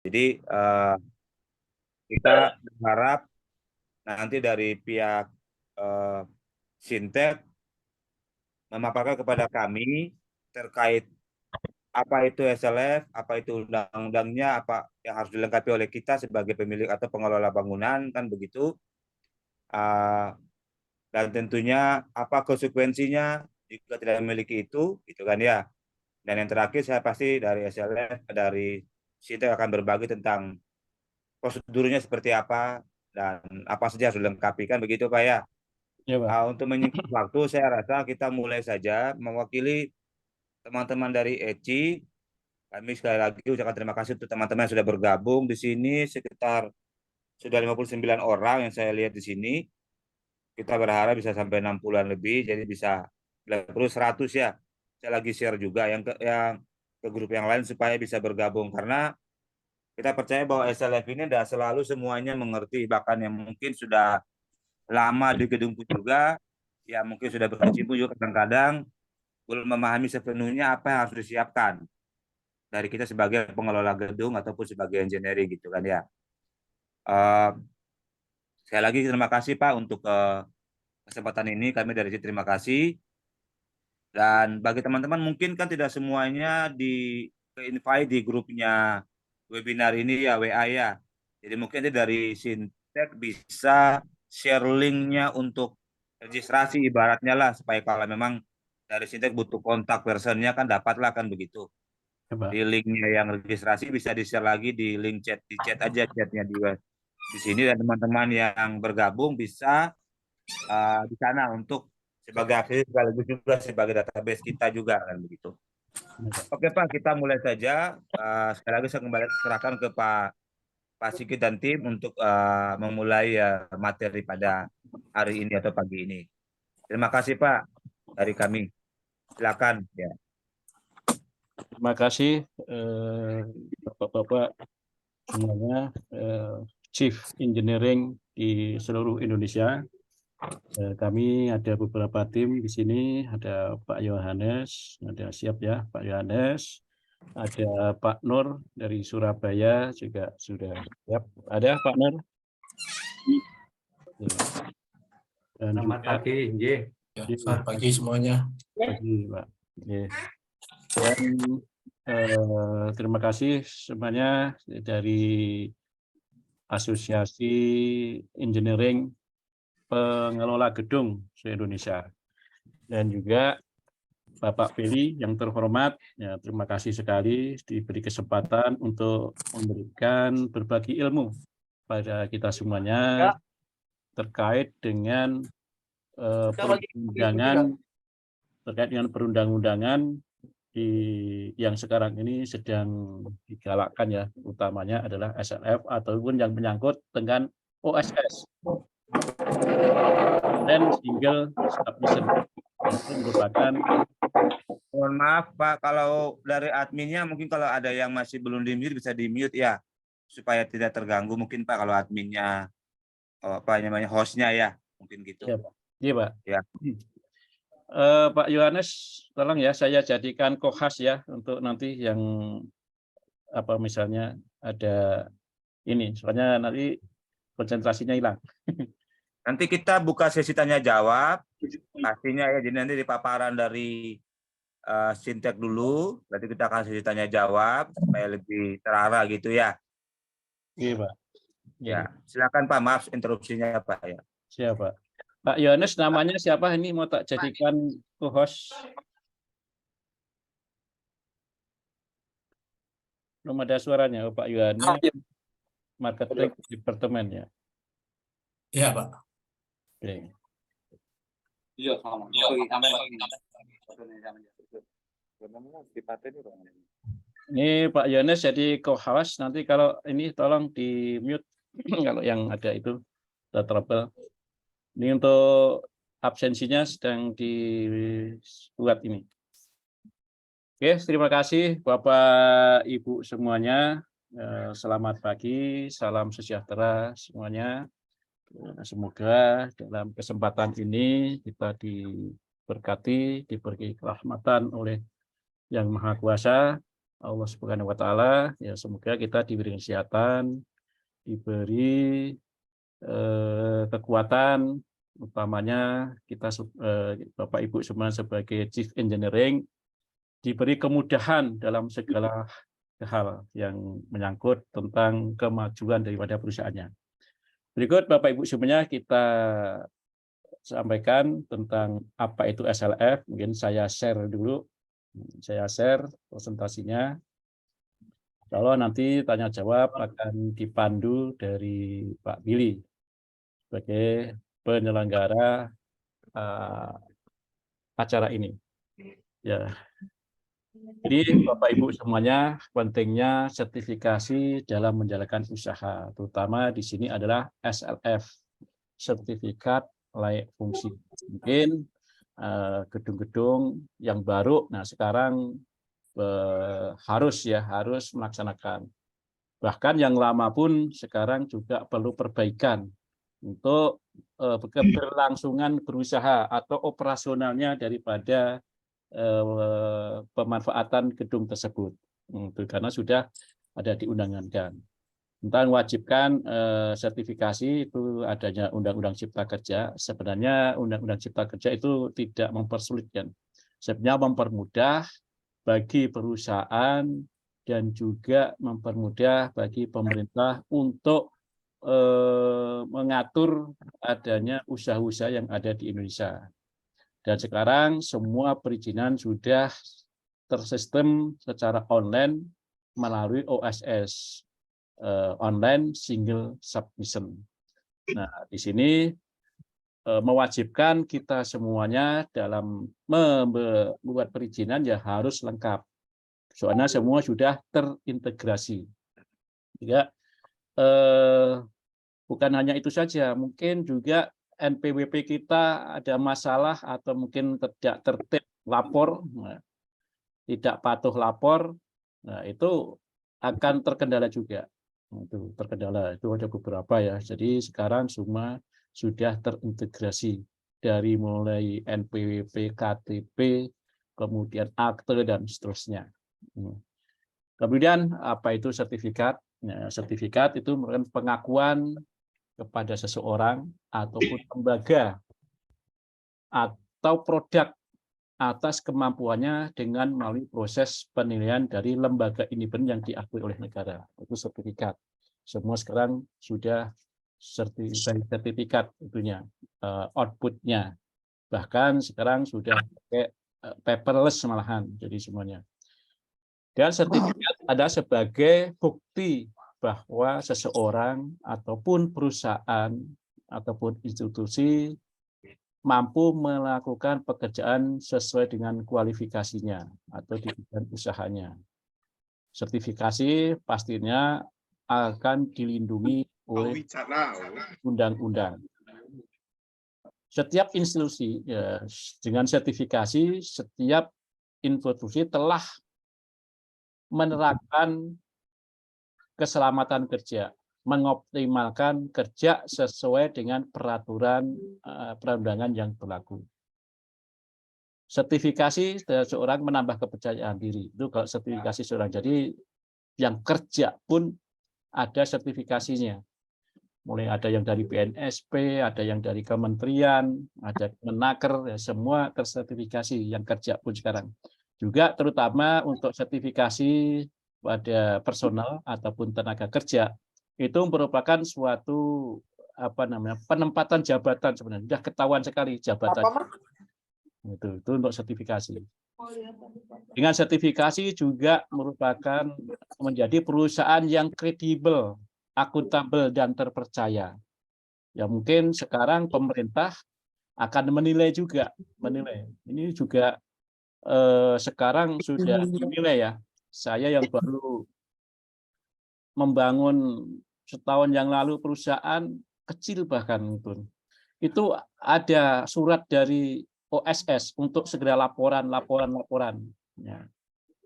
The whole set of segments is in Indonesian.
Jadi kita berharap nanti dari pihak Sintek memaparkan kepada kami terkait apa itu SLF, apa itu undang-undangnya, apa yang harus dilengkapi oleh kita sebagai pemilik atau pengelola bangunan, kan begitu. Dan tentunya apa konsekuensinya jika tidak memiliki itu, gitu kan ya. Dan yang terakhir saya pasti dari SLF, dari Sintek akan berbagi tentang prosedurnya seperti apa dan apa saja harus dilengkapi, kan begitu Pak ya. Ya, Pak. Untuk menyingkat waktu, saya rasa kita mulai saja. Mewakili teman-teman dari ECI, kami sekali lagi ucapkan terima kasih untuk teman-teman yang sudah bergabung di sini, sekitar sudah 59 orang yang saya lihat di sini. Kita berharap bisa sampai 60-an lebih, jadi bisa perlu 100 ya. Saya lagi share juga yang ke grup yang lain supaya bisa bergabung, karena kita percaya bahwa SLF ini tidak selalu semuanya mengerti, bahkan yang mungkin sudah lama di gedung pun juga, ya mungkin sudah berkecimpung juga kadang-kadang belum memahami sepenuhnya apa yang harus disiapkan dari kita sebagai pengelola gedung ataupun sebagai engineering, gitu kan ya. Uh, Sekali lagi terima kasih Pak untuk kesempatan ini, kami dari sini terima kasih. Dan bagi teman-teman mungkin kan tidak semuanya invite di grupnya webinar ini ya, WA ya. Jadi mungkin dari Sintek bisa share linknya untuk registrasi ibaratnya lah, supaya kalau memang dari Sintek butuh kontak personnya kan dapatlah, kan begitu. Ya, Pak. Di linknya yang registrasi bisa di-share lagi di link chat, di chat aja chatnya di sini, dan teman-teman yang bergabung bisa di sana untuk sebagai akses sekaligus juga sebagai database kita juga, kan begitu. Ya, Pak. Oke Pak, kita mulai saja. Sekali lagi saya kembali serahkan ke Pak Sigit dan tim untuk memulai materi pada hari ini atau pagi ini. Terima kasih Pak dari kami. Silakan ya. Terima kasih Bapak-bapak semuanya, Chief Engineering di seluruh Indonesia. Kami ada beberapa tim di sini, ada Pak Yohanes, ada siap ya Pak Yohanes, ada Pak Nur dari Surabaya juga sudah siap. Ada Pak Nur? Dan Selamat juga pagi, Nggih. Selamat pagi semuanya. pagi, Pak. Dan terima kasih semuanya dari Asosiasi Engineering Pengelola Gedung se-Indonesia. Dan juga Bapak Feli yang terhormat, ya, terima kasih sekali diberi kesempatan untuk memberikan berbagi ilmu pada kita semuanya terkait dengan perundang-undangan yang sekarang ini sedang digalakkan ya, utamanya adalah SLF ataupun yang menyangkut dengan OSS dan single submission. Itu merupakan, Mohon maaf Pak, kalau dari adminnya mungkin kalau ada yang masih belum di-mute bisa di-mute ya, supaya tidak terganggu mungkin Pak, kalau adminnya apa namanya hostnya ya, mungkin gitu. ya Pak. Iya Pak. Ya. Pak Yohanes, tolong ya saya jadikan co-host ya untuk nanti yang apa misalnya ada ini, soalnya nanti konsentrasinya hilang. Nanti kita buka sesi tanya jawab pastinya ya, jadi nanti di paparan dari Sintek dulu, berarti kita akan sesi tanya jawab supaya lebih terarah gitu ya. Iya Pak. Ya, silakan Pak, maaf interupsinya Pak ya. Siapa? Pak Yohanes namanya siapa ini mau tak jadikan co-host? Belum ada suaranya, Pak Yohanes. Marketing Departemen ya. Iya, Pak. Oke. Iya, sama. Ini Pak Yohanes jadi co-host, nanti kalau ini tolong di mute kalau yang ada itu trouble. Ini untuk absensinya sedang dibuat ini. Oke, terima kasih Bapak Ibu semuanya. Selamat pagi, salam sejahtera semuanya. Semoga dalam kesempatan ini kita diberkati, diberi kerahmatan oleh Yang Maha Kuasa, Allah Subhanahu wa taala, ya semoga kita diberi kesehatan, diberi kekuatan, utamanya kita Bapak Ibu semua sebagai Chief Engineering diberi kemudahan dalam segala hal yang menyangkut tentang kemajuan daripada perusahaannya. Berikut Bapak Ibu semuanya kita sampaikan tentang apa itu SLF. Mungkin saya share dulu. Saya share presentasinya. Kalau nanti tanya jawab akan dipandu dari Pak Billy sebagai penyelenggara acara ini. Ya. Jadi Bapak Ibu semuanya, pentingnya sertifikasi dalam menjalankan usaha, terutama di sini adalah SLF, sertifikat layak fungsi. Mungkin gedung-gedung yang baru, nah sekarang harus melaksanakan. Bahkan yang lama pun sekarang juga perlu perbaikan untuk keberlangsungan berusaha atau operasionalnya daripada pemanfaatan gedung tersebut. Itu karena sudah ada diundang-undangkan. Tentang wajibkan sertifikasi itu adanya Undang-Undang Cipta Kerja. Sebenarnya Undang-Undang Cipta Kerja itu tidak mempersulitkan. Sebenarnya mempermudah bagi perusahaan dan juga mempermudah bagi pemerintah untuk mengatur adanya usaha-usaha yang ada di Indonesia. Dan sekarang semua perizinan sudah tersistem secara online melalui OSS, online single submission. Nah, di sini mewajibkan kita semuanya dalam membuat perizinan ya harus lengkap. Soalnya semua sudah terintegrasi. Juga bukan hanya itu saja, mungkin juga NPWP kita ada masalah atau mungkin tidak tertib lapor, tidak patuh lapor, nah itu akan terkendala juga. Itu terkendala, itu ada beberapa ya. Jadi sekarang semua sudah terintegrasi dari mulai NPWP, KTP, kemudian akte dan seterusnya. Kemudian apa itu sertifikat? Nah, sertifikat itu merupakan pengakuan kepada seseorang ataupun lembaga atau produk atas kemampuannya dengan melalui proses penilaian dari lembaga independen yang diakui oleh negara. Itu sertifikat. Semua sekarang sudah sertifikat itunya, outputnya. Bahkan sekarang sudah pakai paperless malahan, jadi semuanya. Dan sertifikat ada sebagai bukti bahwa seseorang ataupun perusahaan ataupun institusi mampu melakukan pekerjaan sesuai dengan kualifikasinya atau di bidang usahanya. Sertifikasi pastinya akan dilindungi oleh undang-undang. Setiap institusi ya, dengan sertifikasi, setiap institusi telah menerapkan keselamatan kerja, mengoptimalkan kerja sesuai dengan peraturan perundangan yang berlaku. Sertifikasi seorang menambah kepercayaan diri. Itu kalau sertifikasi seorang. Jadi yang kerja pun ada sertifikasinya. Mulai ada yang dari BNSP, ada yang dari kementerian, ada Kemenaker, ya, semua tersertifikasi yang kerja pun sekarang. Juga terutama untuk sertifikasi pada personal ataupun tenaga kerja itu merupakan suatu penempatan jabatan sebenarnya sudah ketahuan sekali jabatan itu untuk sertifikasi. Dengan sertifikasi juga merupakan menjadi perusahaan yang kredibel, akuntabel dan terpercaya. Ya mungkin sekarang pemerintah akan menilai ini juga sekarang sudah dinilai ya. Saya yang baru membangun setahun yang lalu perusahaan kecil bahkan itu ada surat dari OSS untuk segera laporan. Ya.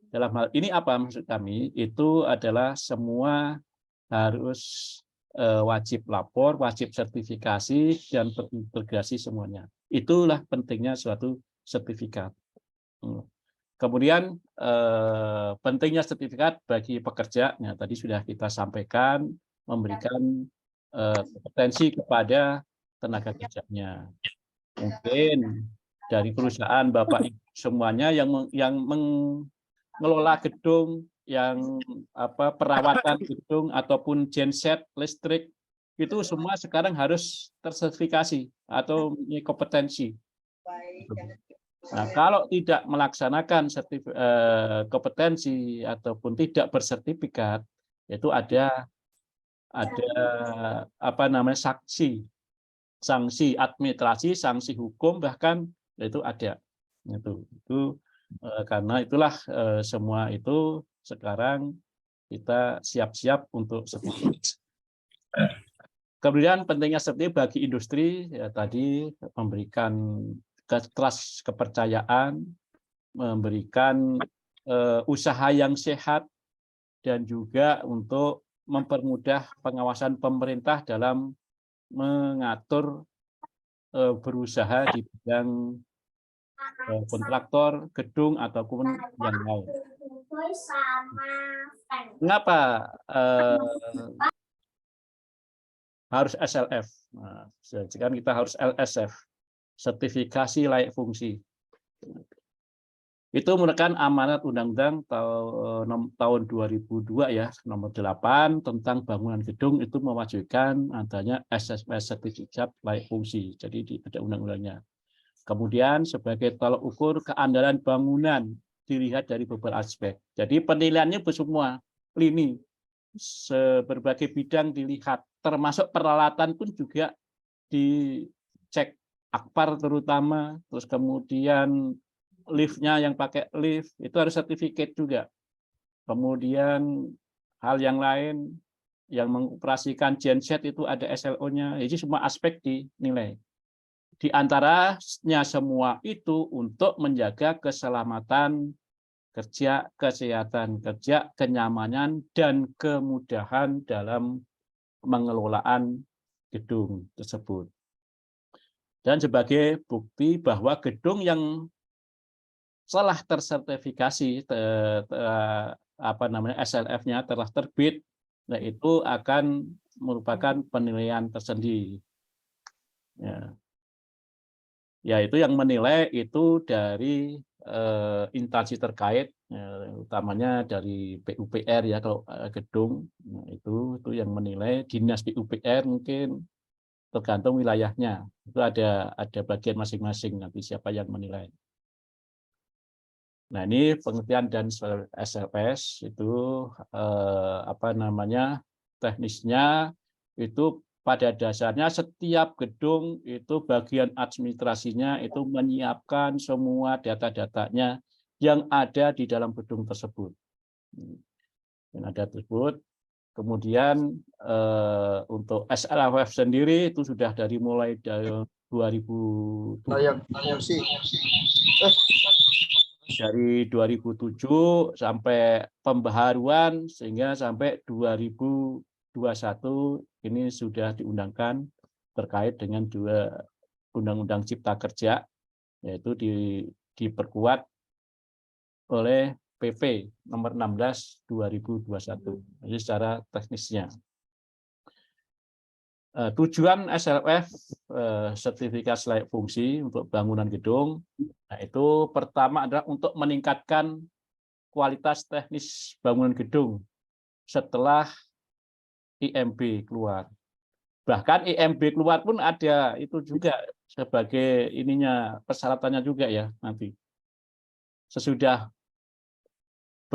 Dalam hal ini apa maksud kami? Itu adalah semua harus wajib lapor, wajib sertifikasi dan terintegrasi semuanya. Itulah pentingnya suatu sertifikat. Kemudian pentingnya sertifikat bagi pekerja, ya, tadi sudah kita sampaikan, memberikan kompetensi kepada tenaga kerjanya. Mungkin dari perusahaan Bapak Ibu semuanya yang mengelola gedung, yang perawatan gedung ataupun genset listrik itu semua sekarang harus tersertifikasi atau mempunyai kompetensi. Nah, kalau tidak melaksanakan kompetensi ataupun tidak bersertifikat, itu ada sanksi administrasi, sanksi hukum, bahkan itu ada. Itu karena itulah semua itu sekarang kita siap-siap untuk sertifikat. Kemudian pentingnya sertifikat bagi industri, ya tadi memberikan trust, kepercayaan, memberikan usaha yang sehat, dan juga untuk mempermudah pengawasan pemerintah dalam mengatur berusaha di bidang kontraktor, gedung, ataupun yang lain. Mengapa harus SLF? Nah, sekarang kita harus LSF, sertifikasi layak fungsi. Itu merupakan amanat Undang-Undang tahun 2002 ya, nomor 8 tentang bangunan gedung, itu mewajibkan adanya SSF, sertifikat layak fungsi. Jadi ada undang-undangnya. Kemudian sebagai tolak ukur keandalan bangunan dilihat dari beberapa aspek. Jadi penilaiannya semua lini, berbagai bidang dilihat, termasuk peralatan pun juga dicek, akpar terutama, terus kemudian liftnya yang pakai lift itu harus sertifikat juga. Kemudian hal yang lain yang mengoperasikan genset itu ada SLO-nya. Jadi semua aspek dinilai. Di antaranya semua itu untuk menjaga keselamatan kerja, kesehatan kerja, kenyamanan, dan kemudahan dalam pengelolaan gedung tersebut. Dan sebagai bukti bahwa gedung yang telah tersertifikasi, SLF-nya telah terbit, nah itu akan merupakan penilaian tersendiri. Ya, itu yang menilai itu dari instansi terkait, utamanya dari PUPR ya kalau gedung, nah, itu yang menilai. Dinas PUPR mungkin tergantung wilayahnya, itu ada bagian masing-masing nanti siapa yang menilai. Nah, ini pengertian dan SLS itu teknisnya itu pada dasarnya setiap gedung itu bagian administrasinya itu menyiapkan semua data-datanya yang ada di dalam gedung tersebut. Yang ada tersebut. Kemudian untuk SLF sendiri itu sudah dari mulai dari 2007. Dari 2007 sampai pembaharuan sehingga sampai 2021 ini sudah diundangkan terkait dengan 2 Undang-Undang Cipta Kerja, yaitu diperkuat oleh PP nomor 16 2021. Jadi secara teknisnya. Tujuan SLF, sertifikat layak fungsi untuk bangunan gedung, nah itu pertama adalah untuk meningkatkan kualitas teknis bangunan gedung setelah IMB keluar. Bahkan IMB keluar pun ada itu juga sebagai persyaratannya juga ya nanti. Sesudah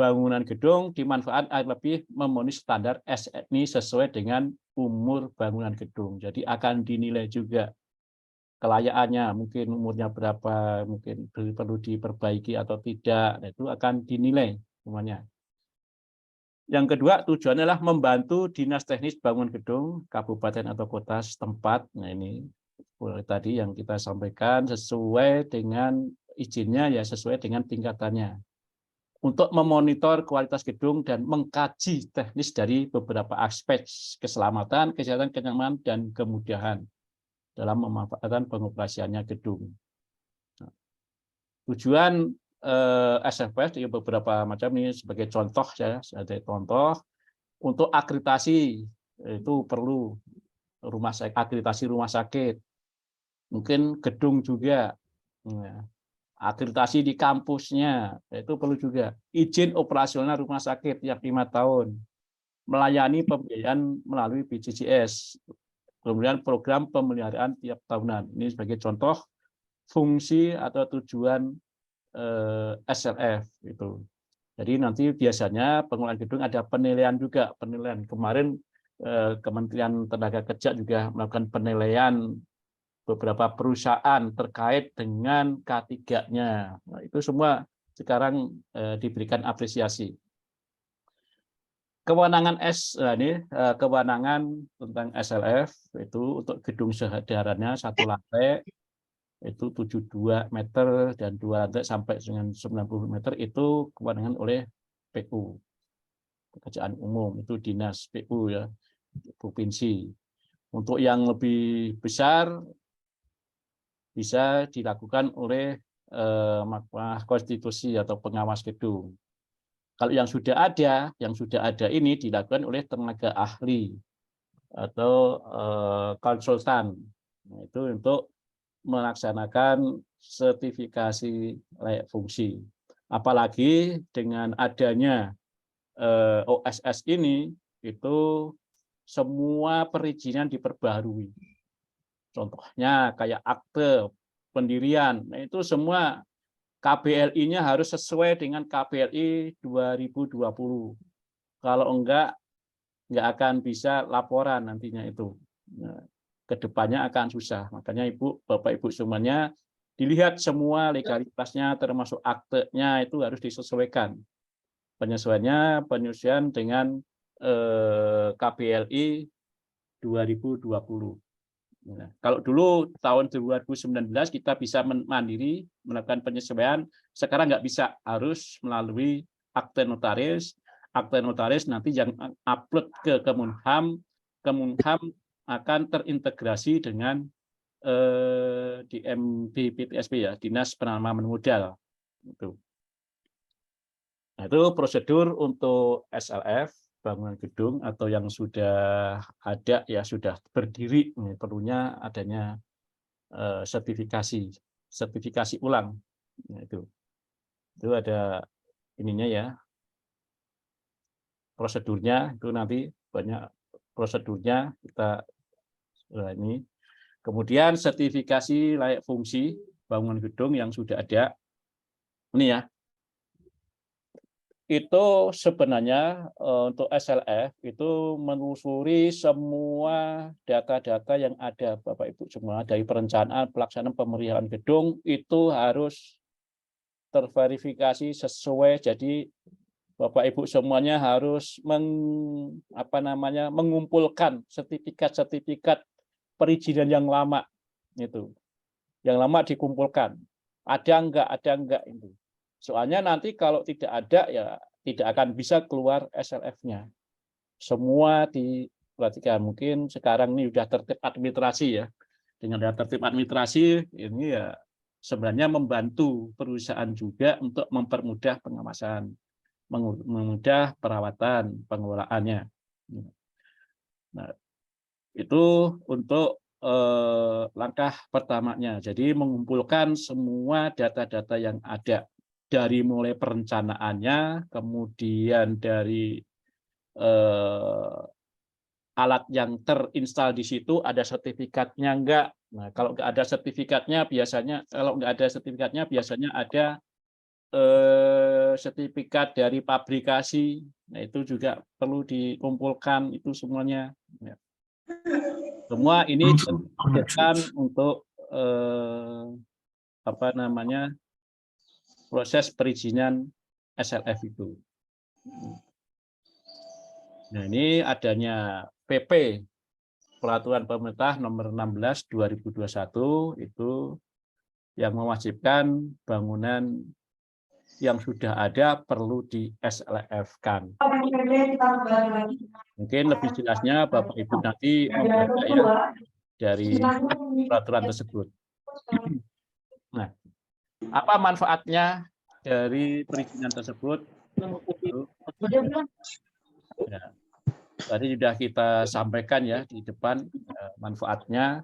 bangunan gedung dimanfaatkan lebih memenuhi standar SNI sesuai dengan umur bangunan gedung. Jadi akan dinilai juga kelayakannya, mungkin umurnya berapa, mungkin perlu diperbaiki atau tidak, itu akan dinilai semuanya. Yang kedua, tujuannya adalah membantu Dinas Teknis Bangunan Gedung Kabupaten atau Kota setempat. Nah, ini tadi yang kita sampaikan sesuai dengan izinnya ya sesuai dengan tingkatannya. Untuk memonitor kualitas gedung dan mengkaji teknis dari beberapa aspek keselamatan, kesehatan, kenyamanan, dan kemudahan dalam memanfaatkan pengoperasiannya gedung. Tujuan SFS di beberapa macam ini sebagai contoh ya, sebagai contoh untuk akreditasi itu perlu akreditasi rumah sakit, mungkin gedung juga, ya. Akreditasi di kampusnya itu perlu juga, izin operasional rumah sakit tiap 5 tahun, melayani pembiayaan melalui BPJS, kemudian program pemeliharaan tiap tahunan. Ini sebagai contoh fungsi atau tujuan SLF itu. Jadi nanti biasanya pengelolaan gedung ada penilaian juga, penilaian. Kemarin Kementerian Tenaga Kerja juga melakukan penilaian beberapa perusahaan terkait dengan K3-nya. Nah, itu semua sekarang diberikan apresiasi. Kewenangan kewenangan tentang SLF itu untuk gedung sederhananya 1 lantai itu 72 meter dan 2 lantai sampai dengan 90 meter itu kewenangan oleh PU, Pekerjaan Umum, itu dinas PU ya, provinsi. Untuk yang lebih besar bisa dilakukan oleh Mahkamah Konstitusi atau pengawas gedung. Kalau yang sudah ada ini dilakukan oleh tenaga ahli atau konsultan. Nah, itu untuk melaksanakan sertifikasi layak fungsi. Apalagi dengan adanya OSS ini, itu semua perizinan diperbaharui. Contohnya kayak akte pendirian, nah itu semua KBLI-nya harus sesuai dengan KBLI 2020. Kalau enggak akan bisa laporan nantinya itu. Nah, kedepannya akan susah. Makanya Bapak Ibu semuanya dilihat semua legalitasnya termasuk aktenya itu harus disesuaikan. Penyesuaian dengan KBLI 2020. Nah, kalau dulu tahun 2019 kita bisa mandiri melakukan penyesuaian, sekarang nggak bisa, harus melalui akte notaris. Akte notaris nanti yang upload ke Kemenham akan terintegrasi dengan DPTSP ya, Dinas Penanaman Modal. Nah, itu prosedur untuk SLF bangunan gedung atau yang sudah ada ya sudah berdiri, perlunya adanya sertifikasi ulang. Nah, itu ada ininya ya, prosedurnya itu nanti banyak prosedurnya kita ini. Kemudian sertifikasi layak fungsi bangunan gedung yang sudah ada ini ya. Itu sebenarnya untuk SLF itu menelusuri semua data-data yang ada Bapak Ibu semua, dari perencanaan, pelaksanaan, pemeliharaan gedung itu harus terverifikasi sesuai. Jadi Bapak Ibu semuanya harus mengumpulkan sertifikat perizinan yang lama itu. Yang lama dikumpulkan. Ada enggak itu. Soalnya nanti kalau tidak ada ya tidak akan bisa keluar SLF-nya. Semua diperhatikan. Mungkin sekarang ini sudah tertib administrasi ya. Dengan tertib administrasi ini ya sebenarnya membantu perusahaan juga untuk mempermudah pengawasan, memudah perawatan, pengelolaannya. Nah, itu untuk langkah pertamanya. Jadi mengumpulkan semua data-data yang ada. Dari mulai perencanaannya, kemudian dari alat yang terinstal di situ ada sertifikatnya enggak. Nah, kalau enggak ada sertifikatnya biasanya ada sertifikat dari pabrikasi. Nah, itu juga perlu dikumpulkan itu semuanya. Semua ini diperlukan untuk proses perizinan SLF itu. Nah, ini adanya PP Peraturan Pemerintah Nomor 16 2021 itu yang mewajibkan bangunan yang sudah ada perlu di SLF-kan. Mungkin lebih jelasnya Bapak Ibu nanti membaca ya dari peraturan tersebut. Nah, apa manfaatnya dari perizinan tersebut itu, ya, tadi sudah kita sampaikan ya di depan manfaatnya,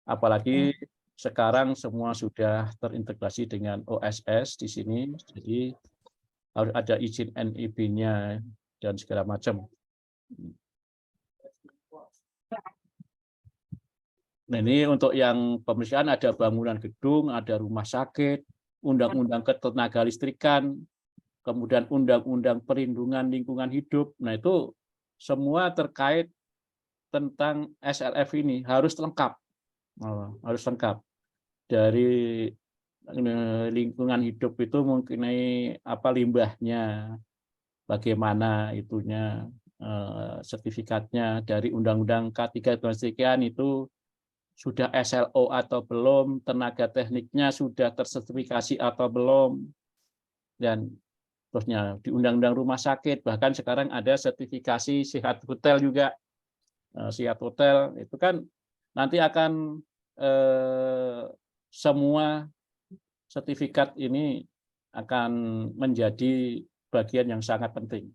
apalagi sekarang semua sudah terintegrasi dengan OSS di sini, jadi harus ada izin NIB-nya dan segala macam. Nah, ini untuk yang pemeriksaan ada bangunan gedung, ada rumah sakit, undang-undang ketenaga listrikan, kemudian undang-undang perlindungan lingkungan hidup. Nah, itu semua terkait tentang SLF ini harus lengkap. Harus lengkap. Dari lingkungan hidup itu mengenai apa limbahnya, bagaimana itunya, sertifikatnya dari Undang-Undang K3 dan sekian itu sudah SLO atau belum, tenaga tekniknya sudah tersertifikasi atau belum, dan terusnya di Undang-Undang Rumah Sakit, bahkan sekarang ada sertifikasi sehat hotel juga. Sehat hotel itu kan nanti akan semua sertifikat ini akan menjadi bagian yang sangat penting.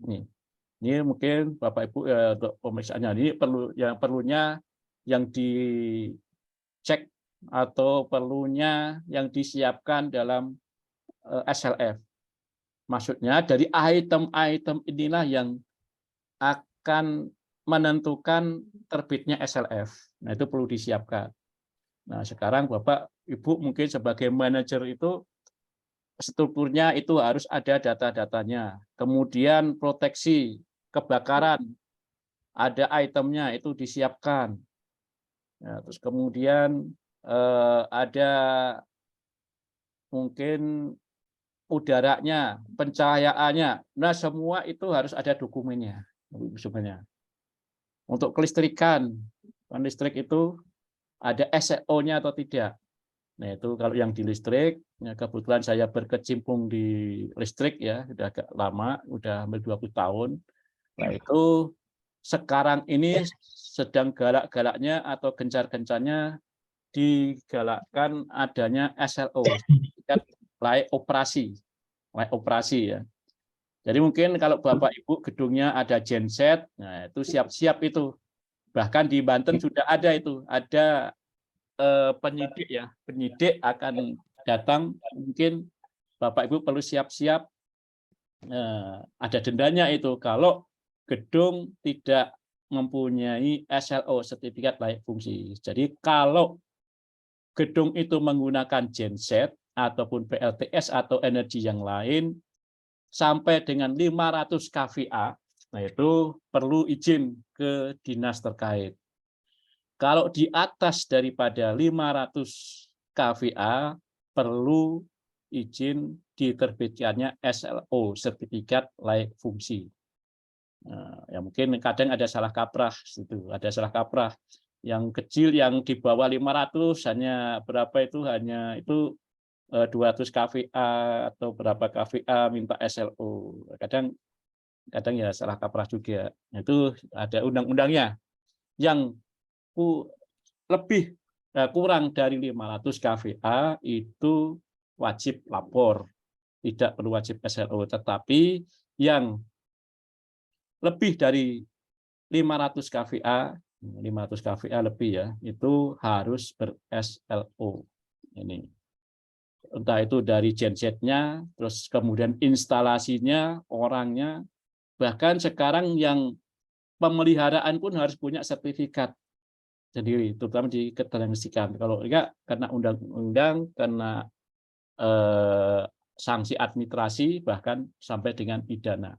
Ini mungkin Bapak Ibu untuk pemeriksaannya ini perlunya yang dicek atau perlunya yang disiapkan dalam SLF. Maksudnya dari item-item inilah yang akan menentukan terbitnya SLF. Nah, itu perlu disiapkan. Nah, sekarang Bapak Ibu mungkin sebagai manajer itu strukturnya itu harus ada data-datanya. Kemudian proteksi kebakaran, ada itemnya itu disiapkan. Ya, terus kemudian ada mungkin udaranya, pencahayaannya. Nah, semua itu harus ada dokumennya. Sebenarnya. Untuk kelistrikan, listrik itu ada SEO-nya atau tidak. Nah, itu kalau yang di listrik, ya kebetulan saya berkecimpung di listrik ya, sudah agak lama, udah hampir 20 tahun. Nah, itu sekarang ini sedang galak-galaknya atau gencar-gencarnya digalakkan adanya SLO, layak operasi ya. Jadi mungkin kalau Bapak Ibu gedungnya ada genset, nah itu siap-siap itu. Bahkan di Banten sudah ada itu, ada penyidik ya, penyidik akan datang, mungkin Bapak Ibu perlu siap-siap, ada dendanya itu kalau gedung tidak mempunyai SLO, sertifikat layak fungsi. Jadi kalau gedung itu menggunakan genset ataupun PLTS atau energi yang lain sampai dengan 500 kVA, nah itu perlu izin ke dinas terkait. Kalau di atas daripada 500 kVA perlu izin diterbitkannya SLO, sertifikat layak fungsi. Nah, ya mungkin kadang ada salah kaprah, itu ada salah kaprah. Yang kecil yang di bawah 500 hanya berapa itu hanya itu 200 kVA atau berapa kVA minta SLO. Kadang ya salah kaprah juga. Itu ada undang-undangnya. Yang lebih kurang dari 500 kVA itu wajib lapor. Tidak perlu wajib SLO, tetapi yang lebih dari 500 kVA, 500 kVA lebih ya, itu harus ber-SLO. Ini. Entah itu dari gensetnya, terus kemudian instalasinya, orangnya, bahkan sekarang yang pemeliharaan pun harus punya sertifikat sendiri, terutama di ketenaga listrikan. Kalau enggak, kena undang-undang, kena sanksi administrasi, bahkan sampai dengan pidana.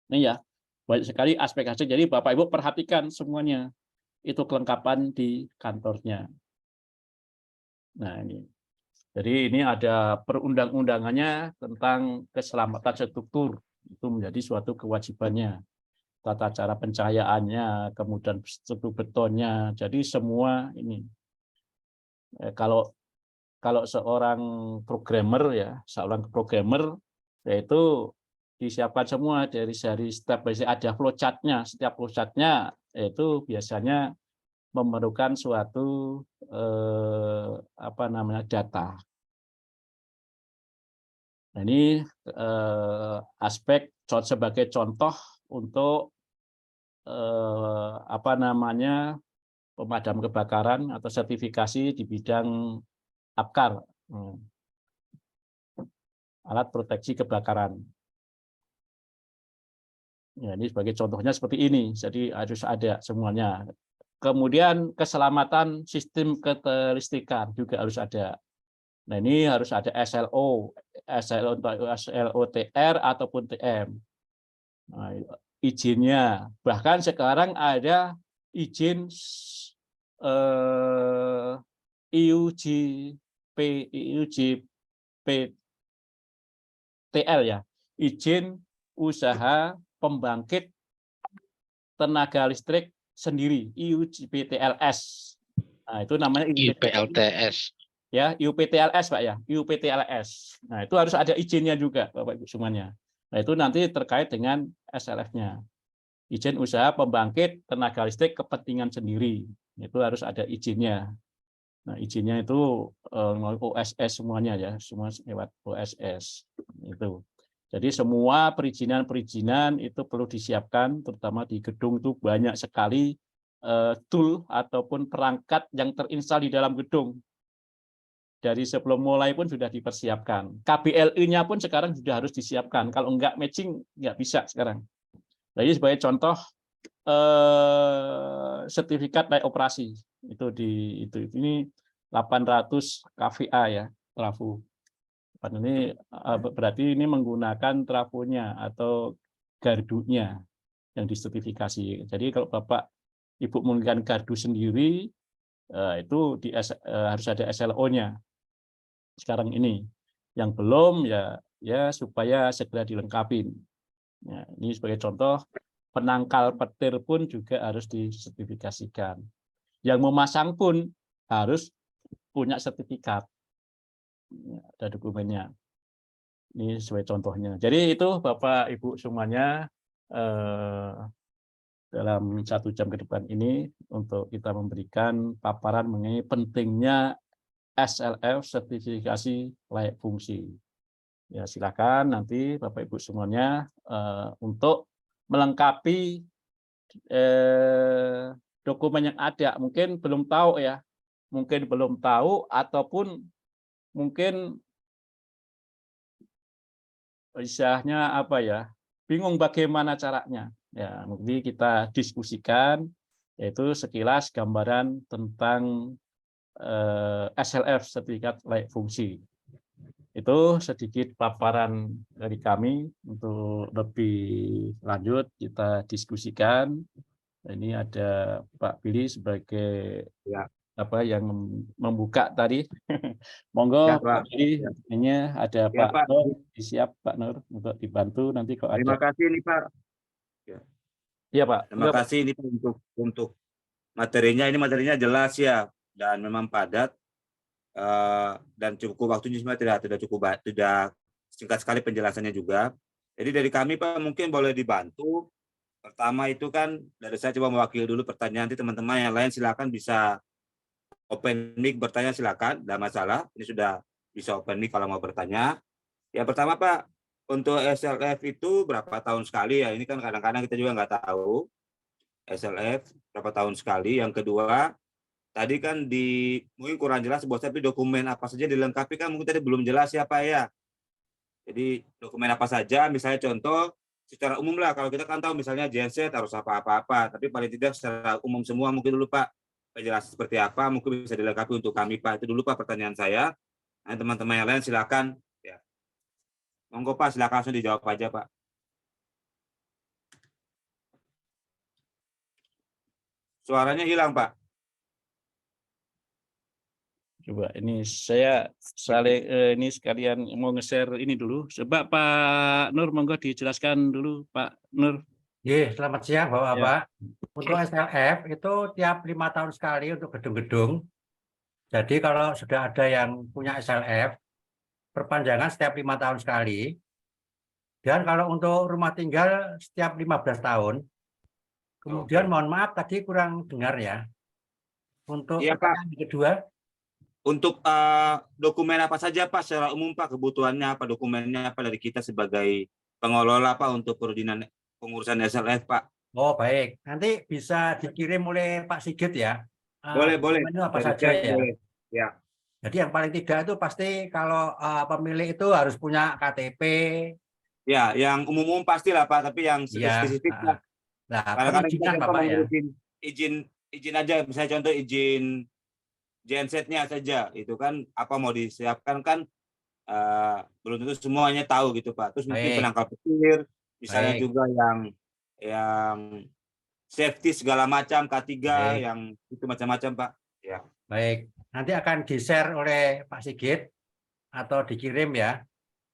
Ini ya, banyak sekali aspek-aspek. Jadi Bapak Ibu perhatikan semuanya, itu kelengkapan di kantornya. Nah ini. Jadi ini ada perundang-undangannya tentang keselamatan struktur, itu menjadi suatu kewajibannya. Tata cara pencahayaannya, kemudian struktur betonnya, jadi semua ini. Kalau seorang programmer ya, yaitu disiapkan semua dari step by step, ada flowchart-nya. Setiap flowchart-nya itu biasanya memerlukan suatu data. Nah, ini aspek sebagai contoh untuk apa namanya pemadam kebakaran atau sertifikasi di bidang APKAR, alat proteksi kebakaran. Ya, ini sebagai contohnya seperti ini, jadi harus ada semuanya. Kemudian keselamatan sistem kelistrikan juga harus ada. Nah, ini harus ada SLO, SLOTR ataupun TM. Nah, izinnya, bahkan sekarang ada izin IUGPTL ya, izin usaha pembangkit tenaga listrik sendiri, IUGPTLS. Nah, itu namanya IPLTS. ya, IUPTLS Pak ya, IUPTLS. Nah, itu harus ada izinnya juga Bapak Ibu semuanya. Nah, itu nanti terkait dengan SLF-nya. Izin usaha pembangkit tenaga listrik kepentingan sendiri. Itu harus ada izinnya. Nah, izinnya itu OSS semuanya ya, semua lewat OSS. Itu. Jadi semua perizinan-perizinan itu perlu disiapkan, terutama di gedung itu banyak sekali tool ataupun perangkat yang terinstal di dalam gedung. Dari sebelum mulai pun sudah dipersiapkan. KBLI-nya pun sekarang sudah harus disiapkan. Kalau enggak matching, nggak bisa sekarang. Jadi sebagai contoh sertifikat layak operasi itu ini 800 kVA ya trafo. Ini berarti ini menggunakan trafonya atau gardunya yang disertifikasi. Jadi kalau Bapak Ibu menggunakan gardu sendiri itu harus ada SLO-nya. Sekarang ini yang belum ya supaya segera dilengkapi. Ya, ini sebagai contoh penangkal petir pun juga harus disertifikasikan. Yang memasang pun harus punya sertifikat. Ya, ada dokumennya. Ini sebagai contohnya. Jadi itu Bapak Ibu semuanya dalam 1 jam ke depan ini untuk kita memberikan paparan mengenai pentingnya SLF sertifikasi layak fungsi. Ya, silakan nanti Bapak Ibu semuanya untuk melengkapi dokumen yang ada. Mungkin belum tahu ya, mungkin belum tahu ataupun mungkin istilahnya apa ya, bingung bagaimana caranya. Ya, mungkin kita diskusikan yaitu sekilas gambaran tentang SLF sertifikat layak fungsi. Itu sedikit paparan dari kami. Untuk lebih lanjut kita diskusikan. Ini ada Pak Billy sebagai apa yang membuka tadi. Monggo Ya, Pak. Pak Billy, ini ada Ya, Pak Pak. Nur, siap Pak Nur untuk dibantu nanti kalau Terima ada. kasih nih Pak. Iya Pak. Terima kasih ini Pak, untuk materinya. Ini materinya jelas ya dan memang padat dan cukup waktunya sebenarnya tidak singkat sekali penjelasannya juga. Jadi dari kami Pak mungkin boleh dibantu. Pertama itu kan dari saya coba mewakili dulu pertanyaan, nanti teman-teman yang lain silakan bisa open mic bertanya, silakan, tidak masalah. Ini sudah bisa open mic kalau mau bertanya. Ya pertama Pak, untuk SLF itu berapa tahun sekali ya? Ini kan kadang-kadang kita juga nggak tahu SLF berapa tahun sekali. Yang kedua, tadi kan mungkin kurang jelas bos, tapi dokumen apa saja dilengkapi kan mungkin tadi belum jelas ya Pak ya. Jadi dokumen apa saja, misalnya contoh secara umum lah, kalau kita kan tahu misalnya genset harus apa-apa, tapi paling tidak secara umum semua mungkin dulu Pak, penjelasan seperti apa mungkin bisa dilengkapi untuk kami Pak. Itu dulu Pak pertanyaan saya. Nah, teman-teman yang lain silakan. Ya. Monggo Pak, silakan langsung dijawab aja Pak. Suaranya hilang Pak. Coba ini saya ini sekalian mau nge-share ini dulu. Coba Pak Nur, monggo dijelaskan dulu Pak Nur. Selamat siang Bapak-Bapak. Untuk SLF itu tiap 5 tahun sekali untuk gedung-gedung. Jadi kalau sudah ada yang punya SLF, perpanjangan setiap 5 tahun sekali. Dan kalau untuk rumah tinggal setiap 15 tahun. Kemudian mohon maaf tadi kurang dengar ya. Untuk pertanyaan kedua. Untuk dokumen apa saja Pak secara umum Pak, kebutuhannya apa, dokumennya apa dari kita sebagai pengelola Pak untuk perizinan pengurusan SLF Pak? Oh, baik. Nanti bisa dikirim oleh Pak Sigit ya. Boleh, boleh. Dokumennya apa Dari saja chat, ya. boleh. Ya, Jadi yang paling tidak itu pasti kalau pemilik itu harus punya KTP, ya, yang umum-umum pasti lah Pak, tapi yang ya. spesifik Pak. Nah, Kadang-kadang kita perizinan contoh Bapak ya. mengurusin izin aja, misalnya contoh izin gensetnya saja, itu kan apa mau disiapkan kan belum tentu semuanya tahu gitu Pak. Terus mungkin Baik, penangkal petir, misalnya baik, juga yang safety segala macam K3 baik, yang itu macam-macam Pak. Ya. baik. Nanti akan di-share oleh Pak Sigit atau dikirim ya.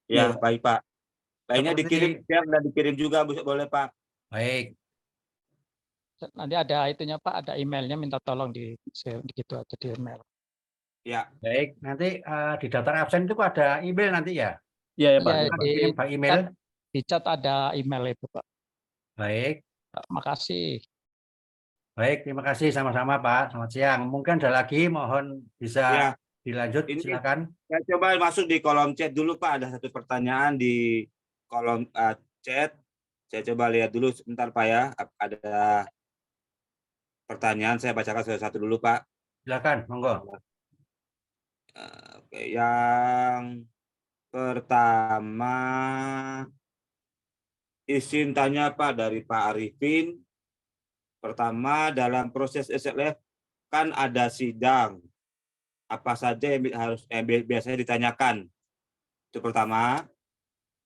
Ya, baik Pak. Baiknya dikirim Seperti share dan dikirim juga boleh Pak. baik. Nanti ada itunya Pak, ada emailnya, minta tolong di share gitu aja di email. Ya. Baik, nanti di daftar absen itu ada email nanti ya. Iya ya Pak. Iya, Akan dikirim by email. di chat ada email itu Pak. Baik, Makasih. baik. Terima kasih sama-sama Pak. Selamat siang. Mungkin ada lagi, mohon bisa Ya. dilanjut. Ini Silakan. saya coba masuk di kolom chat dulu Pak. Ada satu pertanyaan di kolom chat. Saya coba lihat dulu sebentar Pak ya. Ada pertanyaan, saya bacakan satu-satu dulu Pak. Silakan, monggo. Oke, yang pertama izin tanya Pak dari Pak Arifin. Pertama, dalam proses SLF kan ada sidang. Apa saja yang harus biasanya ditanyakan? Itu pertama.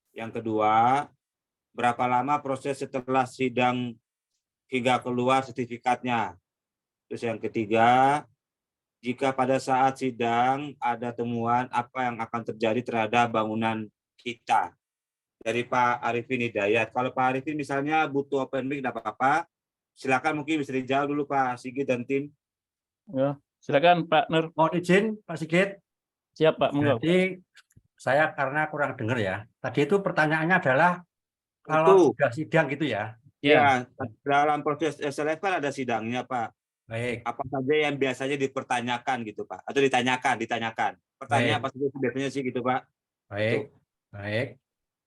Yang kedua, berapa lama proses setelah sidang hingga keluar sertifikatnya? Terus yang ketiga, jika pada saat sidang ada temuan, apa yang akan terjadi terhadap bangunan kita? Dari Pak Arifin Hidayat. Kalau Pak Arifin misalnya butuh open mic, tidak apa-apa. Silakan mungkin bisa dijawab dulu Pak Sigit dan tim. Ya, silakan Pak Nur. Mohon izin Pak Sigit. Siap Pak, monggo. Jadi saya karena kurang dengar ya. Tadi itu pertanyaannya adalah kalau sudah sidang gitu ya. Ya, dalam proses SLF kan ada sidangnya Pak. Baik, Apa saja yang biasanya dipertanyakan gitu Pak? Atau ditanyakan. Pertanyaan apa saja biasanya sih gitu Pak? baik, baik.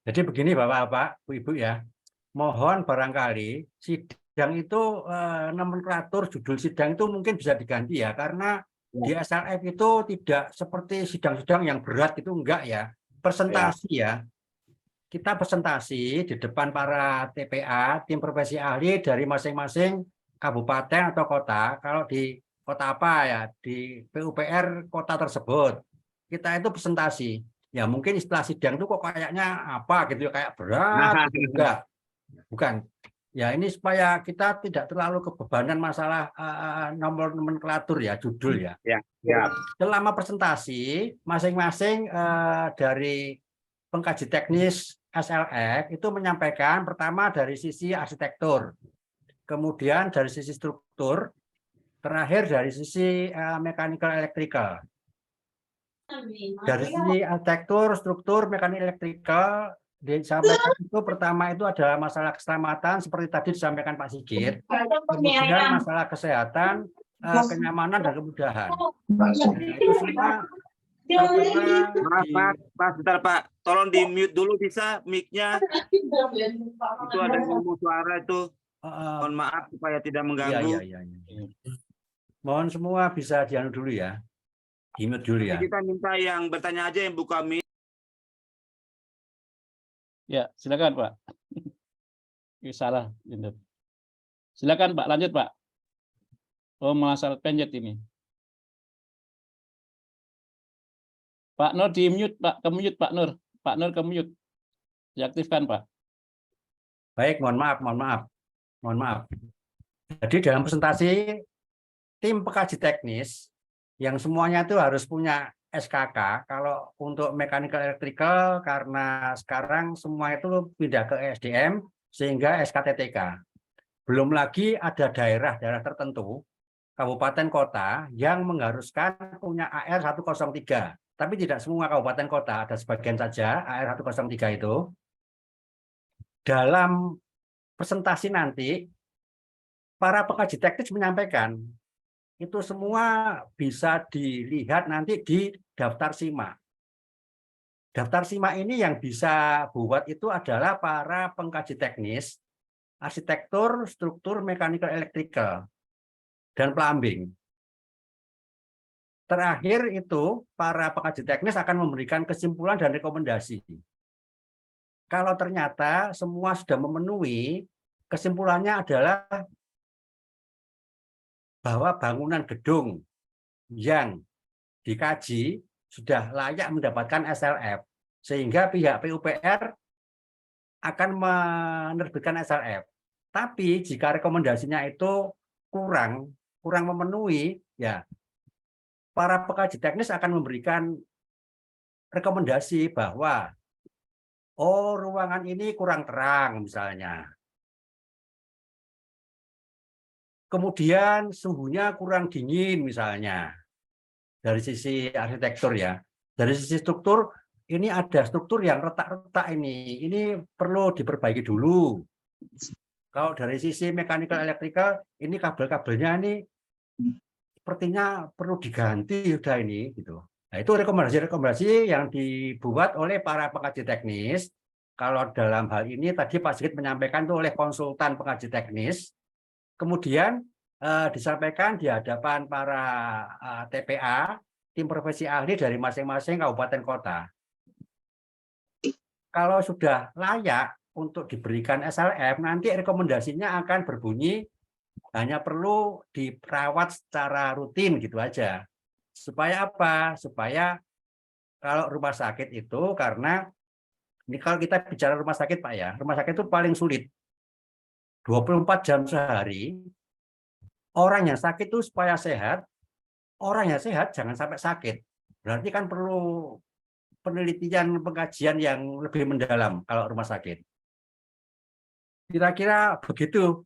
Jadi begini Bapak-Bapak, Bu-Ibu ya. Mohon barangkali sidang itu nomenklatur judul sidang itu mungkin bisa diganti ya. Karena di SLF itu tidak seperti sidang-sidang yang berat itu enggak ya. Presentasi ya. Kita presentasi di depan para TPA, tim profesi ahli dari masing-masing kabupaten atau kota. Kalau di kota apa ya, di PUPR kota tersebut. Kita itu presentasi. Ya mungkin istilah sidang itu kok kayaknya apa gitu ya, kayak berat gitu. Enggak. Bukan. Ya ini supaya kita tidak terlalu kebebanan masalah nomor nomenklatur ya, judul ya. Ya. Selama presentasi masing-masing dari pengkaji teknis SLF itu menyampaikan pertama dari sisi arsitektur, kemudian dari sisi struktur, terakhir dari sisi mechanical electrical. Dari sisi arsitektur, struktur, mekanik elektrikal disampaikan itu pertama itu adalah masalah keselamatan seperti tadi disampaikan Pak Sigit, kemudian masalah kesehatan, kenyamanan dan kemudahan. Nah, itu semua Maaf Pak, sebentar Pak. Tolong di mute dulu bisa mic-nya. Itu ada ngomong suara itu. Mohon maaf supaya tidak mengganggu. Iya. Mohon semua bisa dianu dulu ya. Di-mute dulu ya. Kita minta yang bertanya aja yang buka mic. Ya, silakan Pak. Ini salah. Silakan Pak, lanjut Pak. Oh, masalah penjet ini. Pak Nur di mute Pak, ke-mute Pak Nur. Pak Nur ke-mute. Diaktifkan Pak. Baik, mohon maaf. Jadi dalam presentasi tim pengkaji teknis yang semuanya itu harus punya SKK. Kalau untuk mechanical electrical karena sekarang semua itu pindah ke SDM sehingga SKTTK. Belum lagi ada daerah-daerah tertentu, kabupaten kota yang mengharuskan punya AR 103. Tapi tidak semua kabupaten kota, ada sebagian saja AR 103 itu. Dalam presentasi nanti, para pengkaji teknis menyampaikan itu semua bisa dilihat nanti di daftar simak. Daftar simak ini yang bisa buat itu adalah para pengkaji teknis, arsitektur, struktur, mechanical, electrical, dan plumbing. Terakhir itu para pengkaji teknis akan memberikan kesimpulan dan rekomendasi. Kalau ternyata semua sudah memenuhi, kesimpulannya adalah bahwa bangunan gedung yang dikaji sudah layak mendapatkan SLF, sehingga pihak PUPR akan menerbitkan SLF. Tapi jika rekomendasinya itu kurang memenuhi, ya para pengkaji teknis akan memberikan rekomendasi bahwa ruangan ini kurang terang misalnya. Kemudian suhunya kurang dingin misalnya. Dari sisi arsitektur ya. Dari sisi struktur, ini ada struktur yang retak-retak ini. Ini perlu diperbaiki dulu. Kalau dari sisi mechanical electrical, ini kabel-kabelnya ini sepertinya perlu diganti sudah ini gitu. Nah, itu rekomendasi-rekomendasi yang dibuat oleh para pengkaji teknis. Kalau dalam hal ini tadi Pak Sigit menyampaikan itu oleh konsultan pengkaji teknis. Kemudian disampaikan di hadapan para TPA, tim profesi ahli dari masing-masing kabupaten kota. Kalau sudah layak untuk diberikan SLF, nanti rekomendasinya akan berbunyi hanya perlu dirawat secara rutin gitu aja. Supaya apa? Supaya kalau rumah sakit itu, karena ini kalau kita bicara rumah sakit Pak ya, rumah sakit itu paling sulit. 24 jam sehari, orang yang sakit itu supaya sehat, orang yang sehat jangan sampai sakit. Berarti kan perlu penelitian, pengkajian yang lebih mendalam kalau rumah sakit. Kira-kira begitu.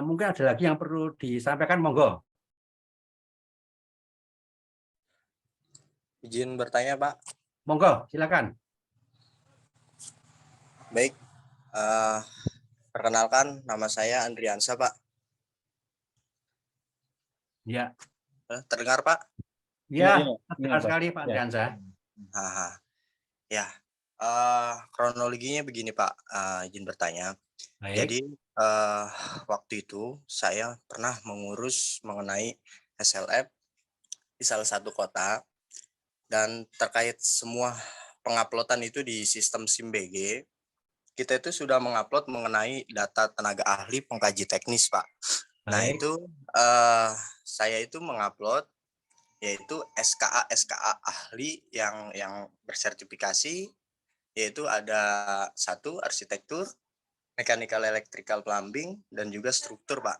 Mungkin ada lagi yang perlu disampaikan, monggo. Izin bertanya, Pak. Monggo, silakan. Baik, perkenalkan nama saya Andriansa, Pak. Ya. Terdengar, Pak? Ya, Iya, terima Pak. sekali Pak Ya. Andriansa. Ya, kronologinya begini, Pak. Izin bertanya. Baik. Jadi waktu itu saya pernah mengurus mengenai SLF di salah satu kota, dan terkait semua penguploadan itu di sistem SIMBG, kita itu sudah mengupload mengenai data tenaga ahli pengkaji teknis, Pak. Nah, Baik. itu saya itu mengupload yaitu SKA ahli yang bersertifikasi, yaitu ada 1 arsitektur, mechanical electrical plumbing, dan juga struktur, Pak.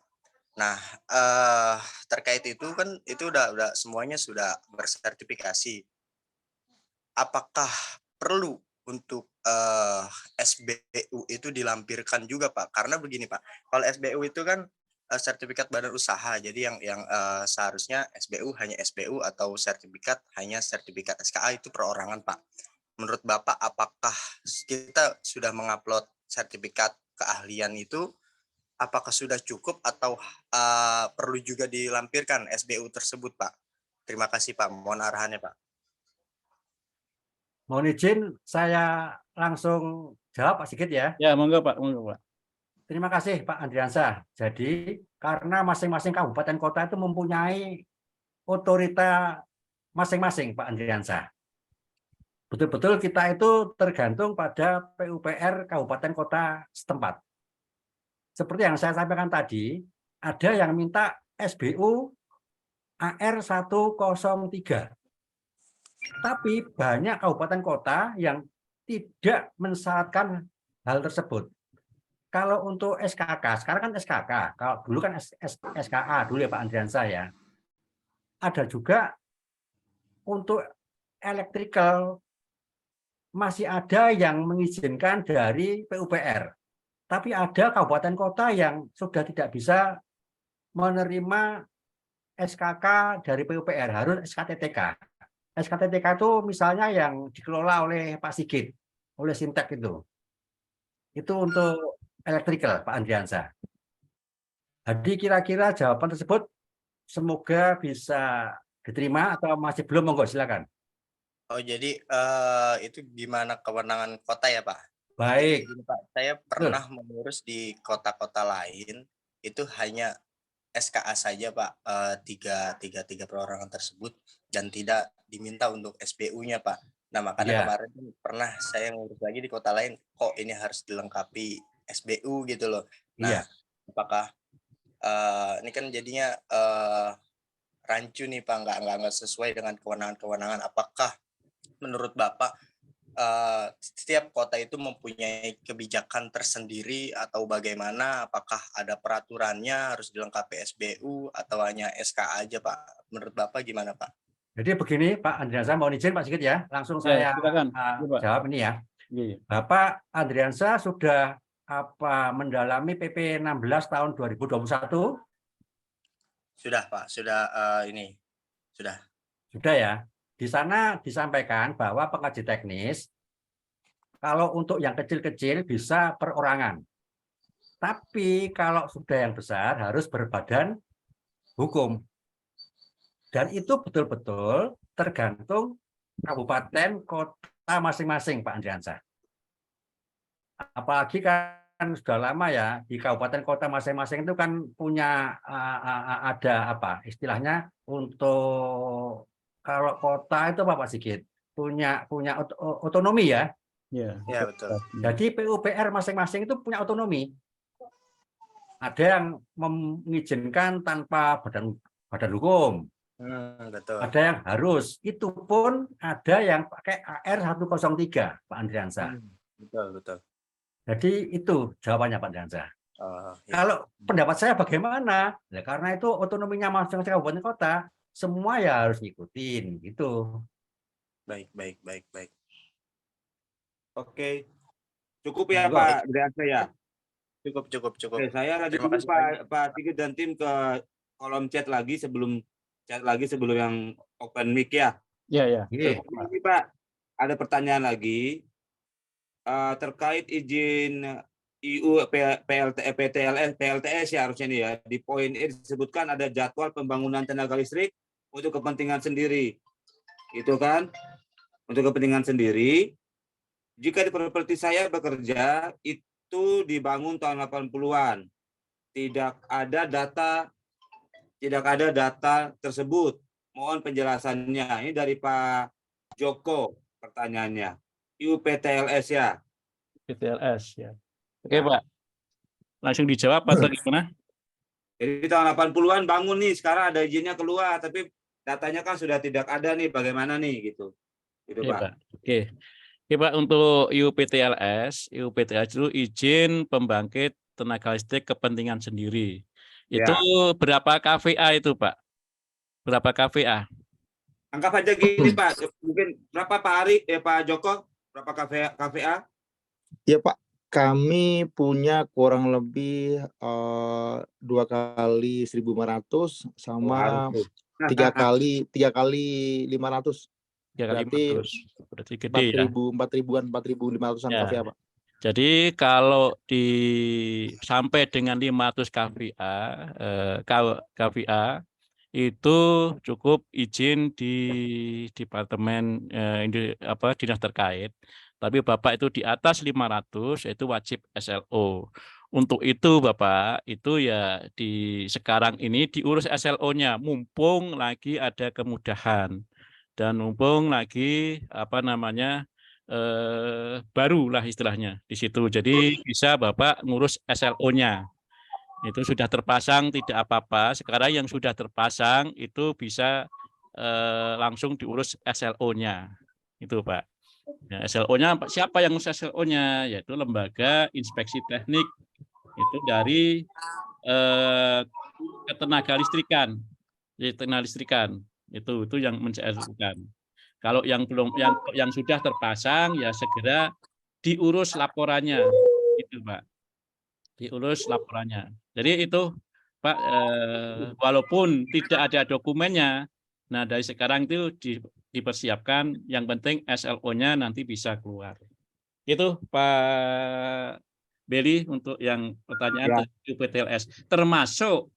Nah, terkait itu kan itu udah semuanya sudah bersertifikasi. Apakah perlu untuk SBU itu dilampirkan juga, Pak? Karena begini, Pak, kalau SBU itu kan sertifikat badan usaha, jadi yang seharusnya SBU hanya SBU atau sertifikat hanya sertifikat SKA, itu perorangan, Pak. Menurut Bapak, apakah kita sudah mengupload sertifikat keahlian itu, apakah sudah cukup atau perlu juga dilampirkan SBU tersebut, Pak? Terima kasih, Pak. Mohon arahannya, Pak. Mohon izin saya langsung jawab Pak Sigit ya. Ya, monggo Pak, monggo Pak. Terima kasih Pak Andriansa. Jadi karena masing-masing kabupaten kota itu mempunyai otorita masing-masing Pak Andriansa. Betul-betul kita itu tergantung pada PUPR kabupaten kota setempat. Seperti yang saya sampaikan tadi, ada yang minta SBU AR 103. Tapi banyak kabupaten kota yang tidak mensyaratkan hal tersebut. Kalau untuk SKK, sekarang kan SKK, kalau dulu kan SKA dulu ya Pak Andriansa ya. Ada juga untuk electrical, masih ada yang mengizinkan dari PUPR. Tapi ada kabupaten kota yang sudah tidak bisa menerima SKK dari PUPR, harus SKTTK. SKTTK itu misalnya yang dikelola oleh Pak Sigit, oleh Sintek itu. Itu untuk electrical, Pak Andriansa. Jadi kira-kira jawaban tersebut semoga bisa diterima atau masih belum, monggo silakan. Oh, jadi itu gimana kewenangan kota ya, Pak? Baik, Jadi gini, Pak, saya pernah mengurus di kota-kota lain, itu hanya SKA saja, Pak, tiga perorangan tersebut, dan tidak diminta untuk SBU-nya, Pak. Nah, makanya Iya. kemarin kan pernah saya ngurus lagi di kota lain, kok ini harus dilengkapi SBU gitu loh. Iya. Nah, apakah ini kan jadinya rancu nih, Pak, nggak sesuai dengan kewenangan-kewenangan. Apakah menurut Bapak setiap kota itu mempunyai kebijakan tersendiri atau bagaimana? Apakah ada peraturannya harus dilengkapi SBU atau hanya SK aja, Pak? Menurut Bapak gimana, Pak? Jadi begini, Pak Andriansa, mohon izin Pak Sigit ya, langsung Ya, saya silakan. Iya, Pak. jawab ini ya. Iya. Bapak Andriansa sudah mendalami PP 16 tahun 2021? Sudah, Pak. Sudah ini. Sudah. Sudah ya. Di sana disampaikan bahwa pengkaji teknis kalau untuk yang kecil-kecil bisa perorangan. Tapi kalau sudah yang besar harus berbadan hukum. Dan itu betul-betul tergantung kabupaten kota masing-masing, Pak Andriansa. Apalagi kan sudah lama ya di kabupaten kota masing-masing itu kan punya ada apa istilahnya untuk kalau kota itu apa Pak Sigit punya otonomi ya. Ya, Ya, betul. Jadi PUPR masing-masing itu punya otonomi. Ada yang mengizinkan tanpa badan hukum. Betul. Ada yang harus. Itu pun ada yang pakai AR 103, Pak Andriansa. Betul, betul. Jadi itu jawabannya Pak Andriansa. Ya. Kalau pendapat saya bagaimana? Ya, karena itu otonominya masing-masing kabupaten kota, semua ya harus ngikutin gitu. Baik. Oke. Cukup ya Monggo. Pak Andriansa ya. Cukup. Oke, saya lanjut Terima dulu kasih Pak Sigit dan tim ke kolom chat lagi sebelum yang open mic ya. Iya. Iya. Ini Pak, ada pertanyaan lagi terkait izin IU PLTS ya harusnya nih ya. Di poin E disebutkan ada jadwal pembangunan tenaga listrik untuk kepentingan sendiri. Itu kan? Untuk kepentingan sendiri. Jika di properti saya bekerja itu dibangun tahun 80-an. Tidak ada data tersebut. Mohon penjelasannya. Ini dari Pak Joko pertanyaannya. UPTLS ya. PTLS ya. Oke, Pak. Langsung dijawab atau gimana? Jadi tahun 80-an bangun nih, sekarang ada izinnya keluar, tapi datanya kan sudah tidak ada nih, bagaimana nih gitu. Gitu Iya, Pak. Pak. Oke, Pak, untuk UPTLS itu izin pembangkit tenaga listrik kepentingan sendiri. Itu berapa kVA itu, Pak? Berapa kVA? Anggap aja gini Pak, mungkin berapa Pak Ari, Pak Joko, berapa kVA? Ya Pak, kami punya kurang lebih 2 kali 1.500 sama 3 kali 500. 3 kali Berarti 500. Berarti gede ya. 4.500-an Ya. kVA Pak. Jadi kalau sampai dengan 500 kVA itu cukup izin di departemen dinas terkait. Tapi Bapak itu di atas 500 itu wajib SLO. Untuk itu Bapak itu ya sekarang ini diurus SLO-nya mumpung lagi ada kemudahan dan mumpung lagi baru lah istilahnya di situ. Jadi bisa Bapak ngurus SLO-nya. Itu sudah terpasang tidak apa-apa. Sekarang yang sudah terpasang itu bisa langsung diurus SLO-nya. Itu Pak. Ya, SLO-nya siapa yang ngurus SLO-nya? Yaitu lembaga inspeksi teknik itu dari ketenaga listrikan. Itu yang mencairkan. Kalau yang belum yang sudah terpasang ya segera diurus laporannya, itu Pak. Diurus laporannya. Jadi itu Pak, walaupun tidak ada dokumennya, nah dari sekarang itu dipersiapkan. Yang penting SLO-nya nanti bisa keluar. Itu Pak Beli untuk yang pertanyaan UPTLS, termasuk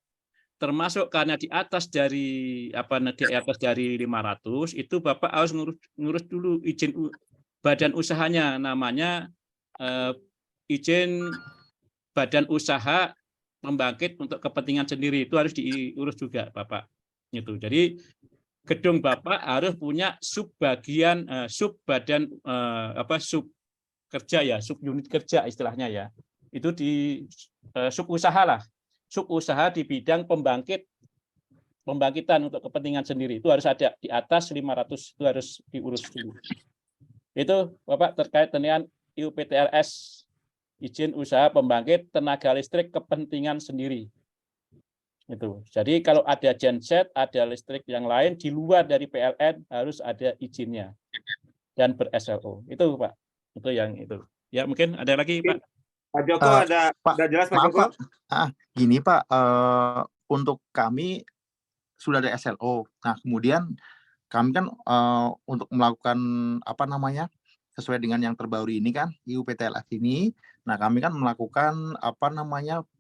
termasuk karena di atas dari 500 itu Bapak harus ngurus dulu izin badan usahanya, namanya izin badan usaha pembangkit untuk kepentingan sendiri, itu harus diurus juga Bapak. Itu. Jadi gedung Bapak harus punya sub badan sub kerja ya, sub unit kerja istilahnya ya. Itu di sub usaha lah. Sub usaha di bidang pembangkitan untuk kepentingan sendiri. Itu harus ada di atas 500, itu harus diurus dulu. Itu Bapak terkait dengan IUPTLS, izin usaha pembangkit tenaga listrik kepentingan sendiri. Itu. Jadi kalau ada genset, ada listrik yang lain di luar dari PLN harus ada izinnya dan ber-SLO. Itu Pak. Itu yang itu. Ya mungkin ada lagi Pak. Pak Joko Pak, udah jelas Pak maaf Joko? Pak. Gini Pak, untuk kami sudah ada SLO. Nah, kemudian kami kan untuk melakukan sesuai dengan yang terbaru ini kan IUPTLS ini. Nah, kami kan melakukan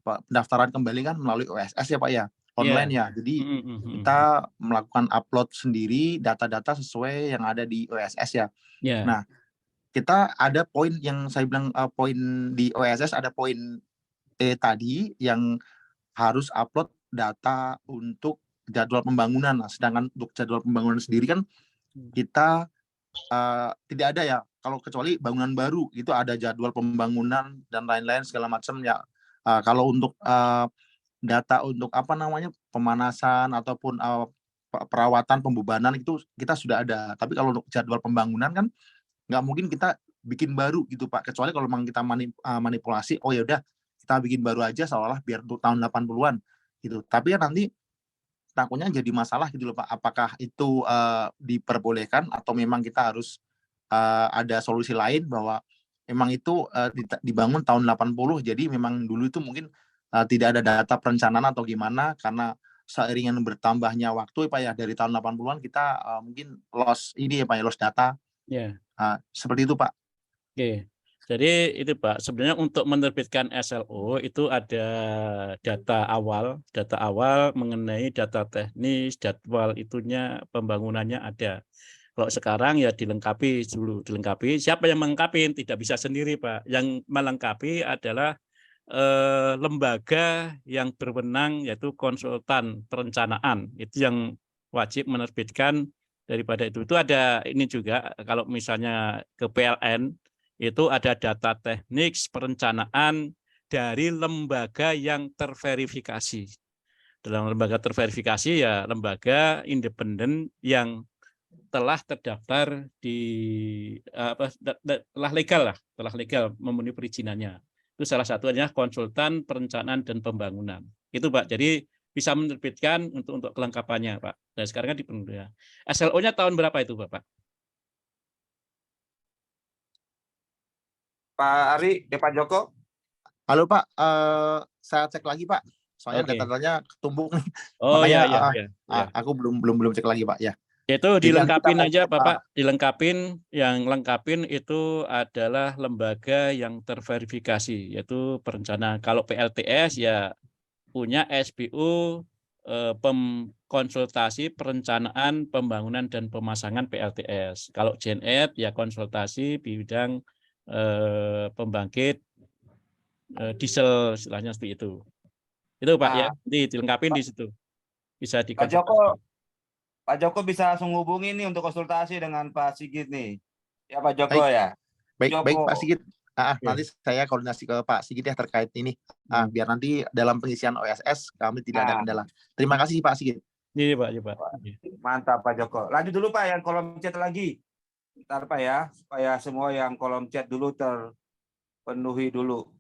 pendaftaran kembali kan melalui OSS ya Pak ya, online ya. Jadi kita melakukan upload sendiri data-data sesuai yang ada di OSS ya. Nah, kita ada poin yang saya bilang poin di OSS ada poin tadi yang harus upload data untuk jadwal pembangunan. Nah, sedangkan untuk jadwal pembangunan sendiri kan kita tidak ada ya. Kalau kecuali bangunan baru itu ada jadwal pembangunan dan lain-lain segala macam ya. Kalau untuk data untuk pemanasan ataupun perawatan pembebanan itu kita sudah ada. Tapi kalau untuk jadwal pembangunan kan nggak mungkin kita bikin baru gitu Pak, kecuali kalau memang kita manipulasi, oh ya udah kita bikin baru aja seolah biar untuk tahun 80-an gitu. Tapi kan nanti takutnya jadi masalah gitu loh Pak, apakah itu diperbolehkan atau memang kita harus ada solusi lain bahwa memang itu dibangun tahun 80, jadi memang dulu itu mungkin tidak ada data perencanaan atau gimana, karena seiringan bertambahnya waktu Pak ya, dari tahun 80-an kita mungkin lost ini ya Pak ya, lost data. Seperti itu Pak. Oke, jadi itu Pak, sebenarnya untuk menerbitkan SLO itu ada data awal mengenai data teknis, jadwal itunya, pembangunannya ada. Kalau sekarang ya dilengkapi dulu, Siapa yang melengkapi? Tidak bisa sendiri Pak. Yang melengkapi adalah lembaga yang berwenang, yaitu konsultan perencanaan. Itu yang wajib menerbitkan daripada itu. Itu ada ini juga, kalau misalnya ke PLN, itu ada data teknik perencanaan dari lembaga yang terverifikasi. Dalam lembaga terverifikasi ya lembaga independen yang telah terdaftar di telah legal memenuhi perizinannya. Itu salah satunya konsultan perencanaan dan pembangunan. Itu Pak. Jadi bisa menerbitkan untuk kelengkapannya Pak. Dan sekarang kan dipenuhi. SLO-nya tahun berapa itu Bapak? Pak Ari, Pak Joko. Halo Pak, saya cek lagi Pak. Soalnya data-datanya ketumpuk nih. Oh makanya ya. Aku belum cek lagi Pak ya. Itu dilengkapin aja Bapak, yang lengkapin itu adalah lembaga yang terverifikasi, yaitu perencanaan. Kalau PLTS ya punya SBU konsultasi perencanaan pembangunan dan pemasangan PLTS. Kalau GenEd ya konsultasi bidang pembangkit diesel, istilahnya seperti itu. Itu Pak ya, dilengkapin di situ. Bisa dikonsultasi. Pak Joko bisa langsung hubungi nih untuk konsultasi dengan Pak Sigit nih. Ya Pak Joko ya. Baik Pak Sigit. Nanti saya koordinasi ke Pak Sigit ya terkait ini. Biar nanti dalam pengisian OSS kami tidak ada kendala. Terima kasih Pak Sigit. Iya Pak. Mantap Pak Joko. Lanjut dulu Pak yang kolom chat lagi. Bentar Pak ya, supaya semua yang kolom chat dulu terpenuhi dulu.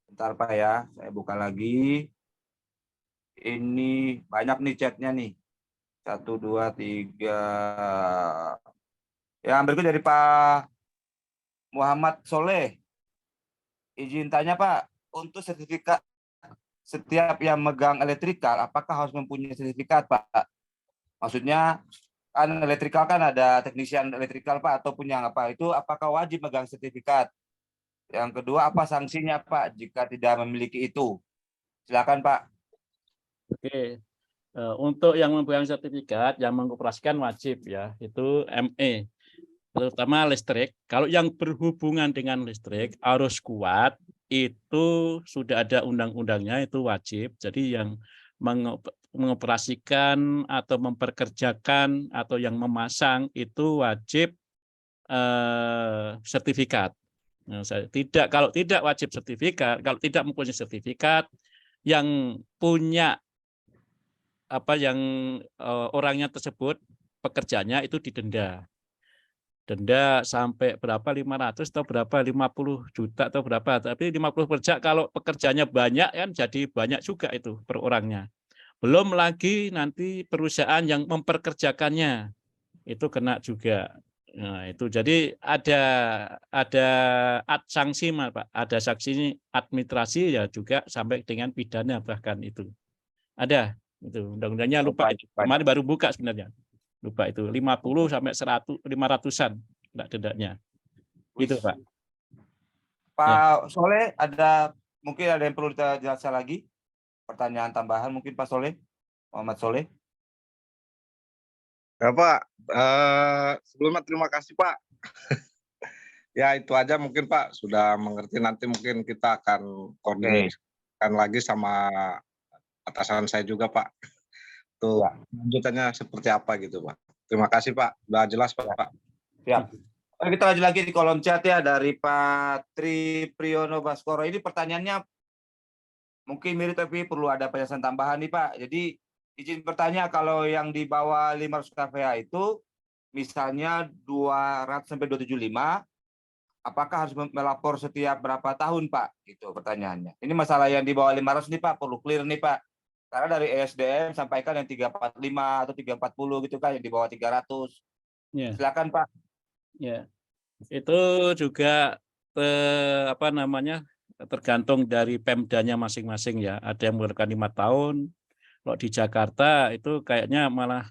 Bentar Pak ya, saya buka lagi. Ini banyak nih chatnya nih. 1, 2, 3. Yang berikut dari Pak Muhammad Soleh. Izin tanya Pak, untuk sertifikat setiap yang megang elektrikal, apakah harus mempunyai sertifikat Pak? Maksudnya kan elektrikal kan ada teknisian elektrikal Pak, ataupun yang apa itu, apakah wajib megang sertifikat? Yang kedua, apa sanksinya Pak jika tidak memiliki itu? Silakan Pak. Oke. Untuk yang mempunyai sertifikat, yang mengoperasikan wajib ya, itu ME, terutama listrik. Kalau yang berhubungan dengan listrik, arus kuat, itu sudah ada undang-undangnya, itu wajib. Jadi yang mengoperasikan atau memperkerjakan atau yang memasang itu wajib sertifikat. Nah, kalau tidak wajib sertifikat, kalau tidak mempunyai sertifikat, yang punya orangnya tersebut, pekerjanya itu didenda. Denda sampai berapa, 500 atau berapa, 50 juta atau berapa. Tapi 50 kerja, kalau pekerjanya banyak kan jadi banyak juga itu per orangnya. Belum lagi nanti perusahaan yang memperkerjakannya itu kena juga. Nah, itu jadi ada sanksi, Pak. Ada sanksi administrasi ya juga sampai dengan pidana bahkan itu. Ada itu undang-undangnya, lupa itu. Kemarin baru buka sebenarnya. Lupa itu 50 sampai 100, 500-an dendanya. Itu, Pak. Pak Soleh, mungkin ada yang perlu kita jelaskan lagi? Pertanyaan tambahan mungkin Pak Soleh, Muhammad Soleh. Ya Pak, sebelumnya terima kasih Pak. Ya itu aja mungkin Pak, sudah mengerti, nanti mungkin kita akan koordinasikan lagi sama atasan saya juga Pak. Tuh lanjutannya seperti apa gitu Pak. Terima kasih Pak, sudah jelas Pak. Siap. Kita lanjut lagi di kolom chat ya, dari Pak Tri Priyono Baskoro. Ini pertanyaannya mungkin mirip tapi perlu ada penjelasan tambahan nih Pak. Jadi izin bertanya, kalau yang di bawah 500 kVA itu misalnya 200 sampai 275, apakah harus melapor setiap berapa tahun Pak? Gitu pertanyaannya. Ini masalah yang di bawah 500 nih Pak, perlu clear nih Pak. Karena dari ESDM sampaikan yang 345 atau 340 gitu kan, yang di bawah 300. Ya. Silakan Pak. Ya, itu juga tergantung dari Pemdanya masing-masing ya. Ada yang mengeluarkan 5 tahun. Kalau di Jakarta itu kayaknya malah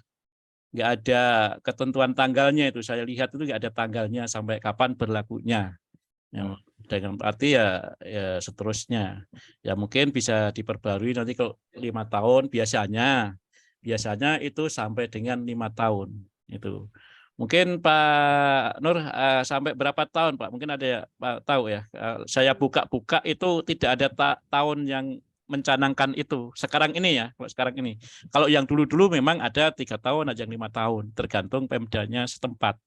nggak ada ketentuan tanggalnya itu. Saya lihat itu nggak ada tanggalnya sampai kapan berlakunya. Ya, dengan arti ya seterusnya. Ya mungkin bisa diperbarui nanti kalau 5 tahun biasanya itu sampai dengan 5 tahun itu. Mungkin Pak Nur sampai berapa tahun Pak? Mungkin ada ya Pak tahu ya. Saya buka-buka itu tidak ada tahun yang mencanangkan itu. Sekarang ini ya, sekarang ini. Kalau yang dulu-dulu memang ada 3 tahun, ada yang 5 tahun, tergantung Pemdanya setempat.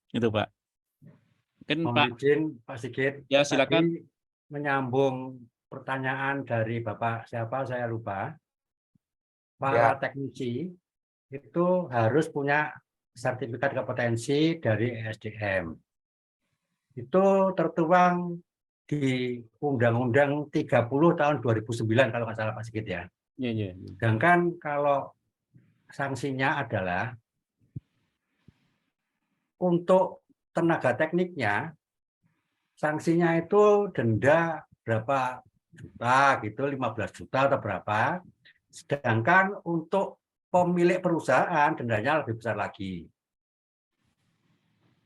Itu Pak. Mungkin Mohon izin Pak Sigit. Ya silakan. Tadi menyambung pertanyaan dari Bapak siapa saya lupa. Para teknisi itu harus punya sertifikat kompetensi dari ESDM. Itu tertuang di Undang-Undang 30 tahun 2009 kalau nggak salah Pak Sigit ya. Iya. Sedangkan kalau sanksinya adalah untuk tenaga tekniknya, sanksinya itu denda berapa juta gitu, 15 juta atau berapa. Sedangkan untuk pemilik perusahaan dendanya lebih besar lagi.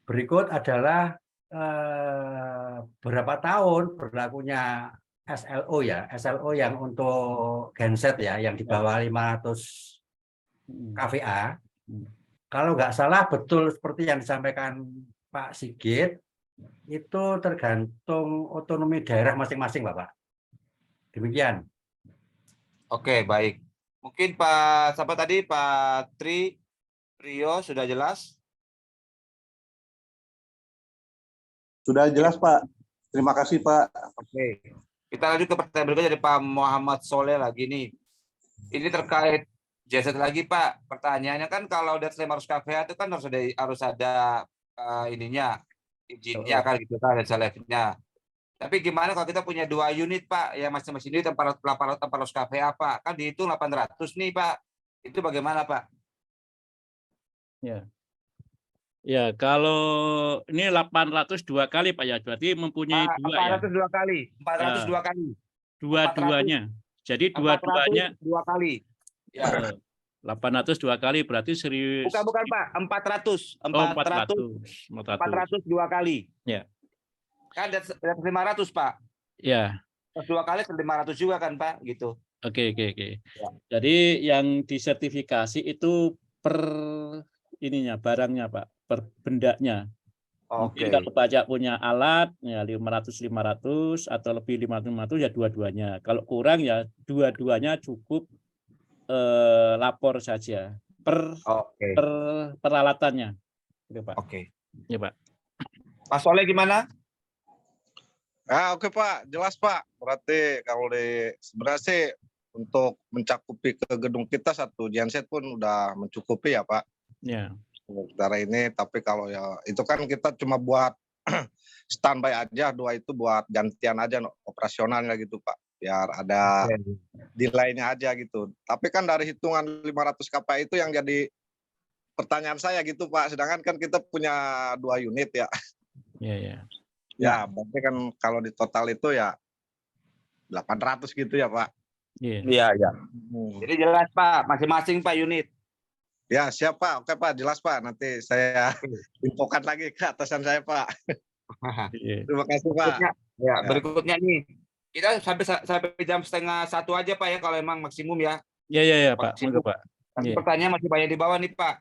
Berikut adalah berapa tahun berlakunya SLO ya, SLO yang untuk genset ya, yang di bawah 500 kVA. Kalau nggak salah betul seperti yang disampaikan Pak Sigit, itu tergantung otonomi daerah masing-masing, Bapak. Demikian. Oke, baik. Mungkin Pak siapa tadi, Pak Tri Priyo sudah jelas? Sudah jelas Pak. Terima kasih Pak. Oke. Kita lanjut ke pertanyaan berikutnya dari Pak Muhammad Soleh lagi nih. Ini terkait genset lagi Pak. Pertanyaannya kan kalau dari 500 kVA itu kan harus ada ininya, izinnya kan gitu kan, ada selefnya. Tapi gimana kalau kita punya 2 unit Pak, yang masing-masing unit 400 kVA Pak, kan dihitung 800 nih Pak. Itu bagaimana Pak? Ya, kalau ini 802 kali Pak ya, berarti mempunyai 2 ya. 402 kali. 402 kali. Dua-duanya. Jadi dua-duanya 2 kali. Ya. 802 kali berarti 1000. Bukan Pak, 400. 402 kali. Ya. Kan ada 500 Pak. Ya. 2 kali 500 juga kan Pak, gitu. Oke. Ya. Jadi yang disertifikasi itu per ininya barangnya Pak, per bendanya. Mungkin Oke. kalau pajak punya alat ya 500 atau lebih 500 ya dua-duanya. Kalau kurang ya dua-duanya cukup lapor saja per Oke. peralatannya. Gitu, Pak. Oke. Ya, Pak. Pak Soleh gimana? Oke Pak, jelas Pak. Berarti kalau sebenarnya sih untuk mencakupi ke gedung kita satu genset pun udah mencukupi ya Pak. Ya. Sementara ini, tapi kalau ya itu kan kita cuma buat standby aja, 2 itu buat gantian aja operasionalnya gitu Pak. Biar ada delay-nya aja gitu. Tapi kan dari hitungan 500 KPI itu yang jadi pertanyaan saya gitu Pak. Sedangkan kan kita punya 2 unit ya. Ya. Ya, berarti kan kalau di total itu ya 800 gitu ya Pak. Iya. Iya. Jadi jelas Pak, masing-masing Pak unit. Ya siap Pak, oke Pak, jelas Pak. Nanti saya infokan lagi ke atasan saya Pak. Iya. Terima kasih Pak. Berikutnya nih, kita sampai jam 12:30 aja Pak ya, kalau emang maksimum ya. Ya Pak. Maksimum. Monggo Pak. Tapi Iya. pertanyaan masih banyak di bawah nih Pak.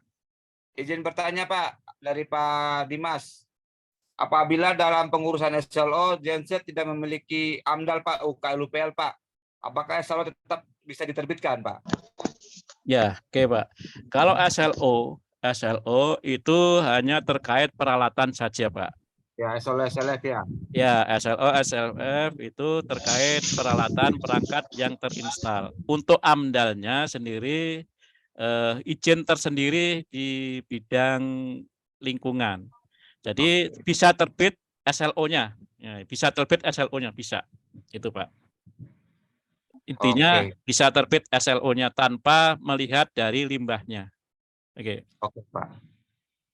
Izin bertanya Pak dari Pak Dimas. Apabila dalam pengurusan SLO genset tidak memiliki AMDAL Pak, UKLUPL Pak, apakah SLO tetap bisa diterbitkan Pak? Ya, oke Pak. Kalau SLO itu hanya terkait peralatan saja Pak. Ya, SLF ya. Ya, SLO, SLF itu terkait peralatan perangkat yang terinstal. Untuk AMDAL-nya sendiri izin tersendiri di bidang lingkungan. Jadi bisa terbit SLO-nya. Ya, bisa terbit SLO-nya bisa. Itu Pak. Intinya bisa terbit SLO-nya tanpa melihat dari limbahnya. Oke Pak.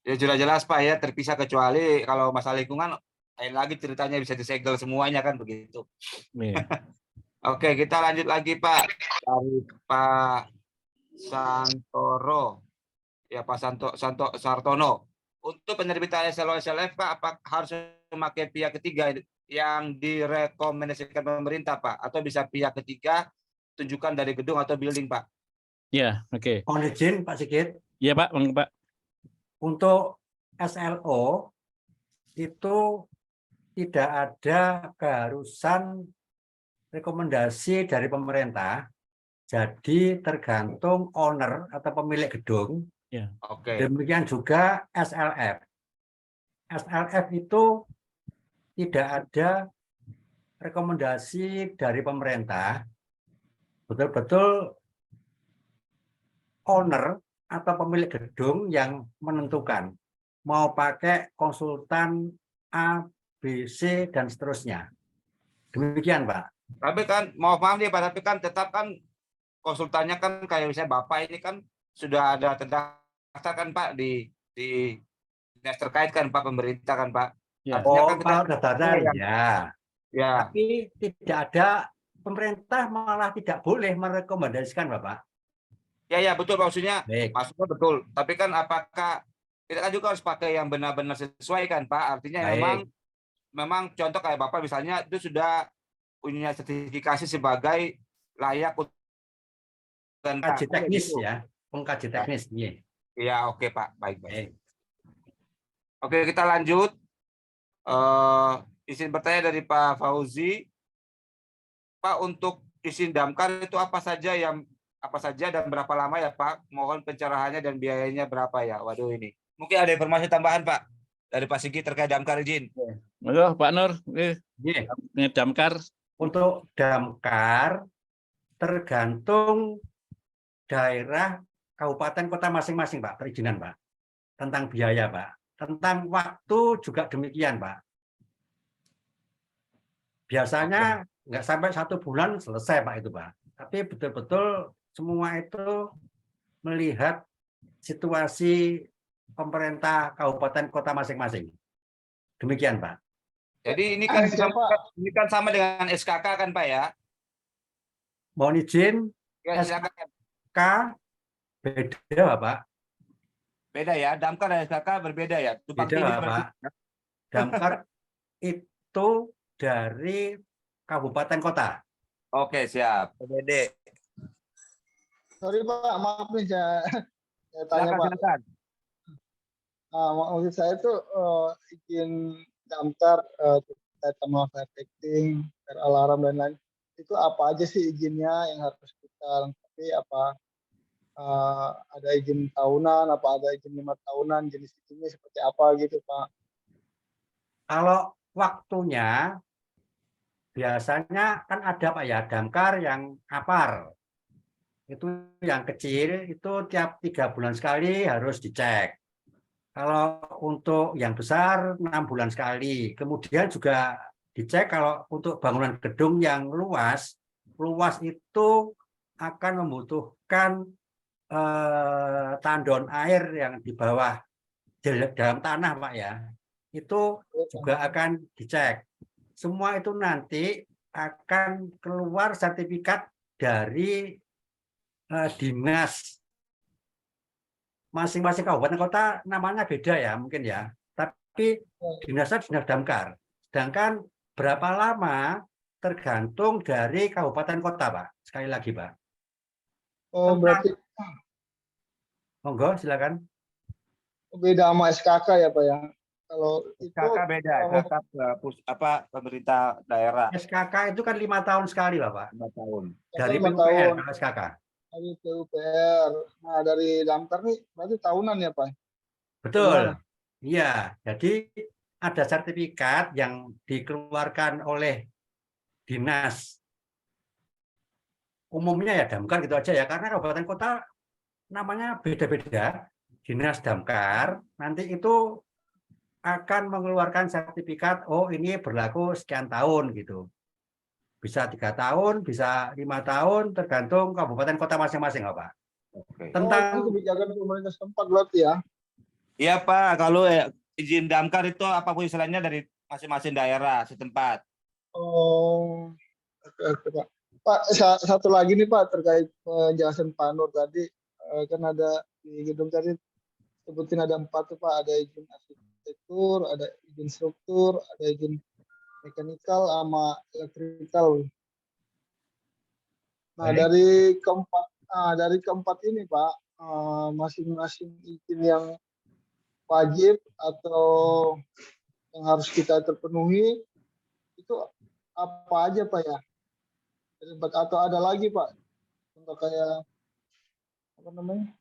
Ya sudah jelas Pak ya, terpisah kecuali kalau masalah lingkungan lain lagi ceritanya bisa disegel semuanya kan begitu. Iya. Oke, kita lanjut lagi Pak dari Pak Santoro. Ya Pak Sartono. Untuk penerbitan SLO SLF Pak, apa harus memakai pihak ketiga yang direkomendasikan pemerintah Pak, atau bisa pihak ketiga tunjukkan dari gedung atau building Pak? Ya, oke. Mohon izin Pak Sigit. Iya Pak, Pak. Untuk SLO itu tidak ada keharusan rekomendasi dari pemerintah. Jadi tergantung owner atau pemilik gedung. Ya. Oke. Demikian juga SLF. SLF itu tidak ada rekomendasi dari pemerintah. Betul-betul owner atau pemilik gedung yang menentukan mau pakai konsultan A, B, C, dan seterusnya. Demikian, Pak. Tapi kan, maaf nih Pak, tapi kan tetap kan konsultannya kan kayak misalnya Bapak ini kan sudah ada terdaftar kan Pak di dinas terkait kan Pak, pemerintah kan Pak. Ya. Artinya kan kita kalau terdaftar ya. Tapi tidak ada, pemerintah malah tidak boleh merekomendasikan Bapak. Ya betul maksudnya. Baik. Maksudnya betul. Tapi kan apakah kita kan juga harus pakai yang benar-benar sesuai kan Pak? Artinya memang contoh kayak Bapak misalnya itu sudah punya sertifikasi sebagai layak untuk pengkaji teknis ya, pengkaji teknis. Iya, oke Pak, baik. Oke, kita lanjut. Izin bertanya dari Pak Fauzi, Pak, untuk izin damkar itu apa saja dan berapa lama ya Pak? Mohon pencerahannya dan biayanya berapa ya? Waduh ini. Mungkin ada informasi tambahan Pak dari Pak Sigi terkait damkar izin. Halo Pak Nur, damkar. Untuk damkar tergantung daerah kabupaten kota masing-masing Pak, perizinan Pak. Tentang biaya Pak. Tentang waktu juga demikian Pak. Biasanya nggak sampai 1 bulan selesai Pak itu Pak. Tapi betul-betul semua itu melihat situasi pemerintah kabupaten kota masing-masing. Demikian Pak. Jadi ini kan sama dengan SKK kan Pak ya? Mohon izin, Ya, silakan. SKK beda Pak. Beda ya, damkar dan SKK berbeda ya? Beda Pak. Damkar itu dari kabupaten kota. Oke, siap. PBD. Sorry Pak, maaf nih saya tanya Silakan, Pak. silakan. Maksud saya tuh izin damkar terkait sama fire testing, fire alarm dan lain. Itu apa aja sih izinnya yang harus kita lengkapi? Apa ada izin tahunan, apa ada izin 5 tahunan, jenis izinnya seperti apa gitu Pak? Kalau waktunya biasanya kan ada Pak ya, damkar yang apar. Itu yang kecil itu tiap 3 bulan sekali harus dicek. Kalau untuk yang besar 6 bulan sekali. Kemudian juga dicek kalau untuk bangunan gedung yang luas itu akan membutuhkan tandon air yang di bawah dalam tanah Pak ya. Itu juga akan dicek. Semua itu nanti akan keluar sertifikat dari dinas masing-masing kabupaten kota, namanya beda ya mungkin ya, tapi dinasnya dinas damkar. Sedangkan berapa lama tergantung dari kabupaten kota Pak. Sekali lagi Pak. Oh berarti Monggo silakan. beda sama SKK ya Pak ya? Kalau itu SKK beda, SKK pemerintah daerah SKK itu kan 5 tahun sekali lah Pak. 5 tahun. Dari 5 PUPR tahun. kalau SKK. Dari PUPR. Nah dari damkar nih berarti tahunan ya Pak? Betul. Iya, jadi ada sertifikat yang dikeluarkan oleh dinas. Umumnya ya damkar gitu aja ya, karena kabupaten kota namanya beda-beda. Dinas damkar nanti itu akan mengeluarkan sertifikat, oh ini berlaku sekian tahun gitu. Bisa 3 tahun, bisa 5 tahun, tergantung kabupaten kota masing-masing Pak. Oke. Tentang itu kebijakan pemerintah setempat berarti ya? Iya Pak, kalau izin damkar itu apapun istilahnya dari masing-masing daerah setempat. Oh, oke Pak. Pak, satu lagi nih Pak terkait penjelasan Pak Nur tadi, kan ada di gedung tadi sebutin ada 4 tuh Pak, ada izin arsitektur, ada izin struktur, ada izin mekanikal sama elektrikal. Nah, dari keempat ini Pak, masing-masing izin yang wajib atau yang harus kita terpenuhi itu apa aja Pak ya? Atau ada lagi Pak untuk kayak apa namanya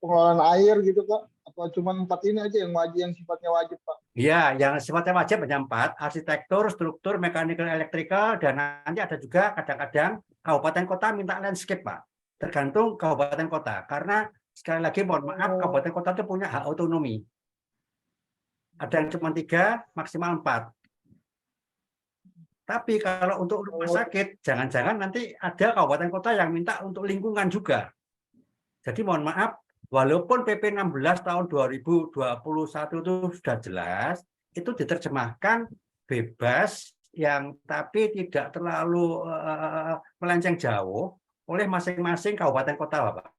pengelolaan air gitu Pak? Apa cuma 4 ini aja yang wajib, yang sifatnya wajib Pak? Iya, yang sifatnya wajib hanya 4, arsitektur, struktur, mechanical, electrical, dan nanti ada juga kadang-kadang kabupaten kota minta landscape Pak. Tergantung kabupaten kota, karena sekali lagi mohon maaf, kabupaten kota itu punya hak otonomi. Ada yang cuma 3, maksimal 4. Tapi kalau untuk rumah sakit, jangan-jangan nanti ada kabupaten kota yang minta untuk lingkungan juga. Jadi mohon maaf, walaupun PP 16 tahun 2021 itu sudah jelas, itu diterjemahkan bebas yang tapi tidak terlalu melenceng jauh oleh masing-masing kabupaten kota, Pak.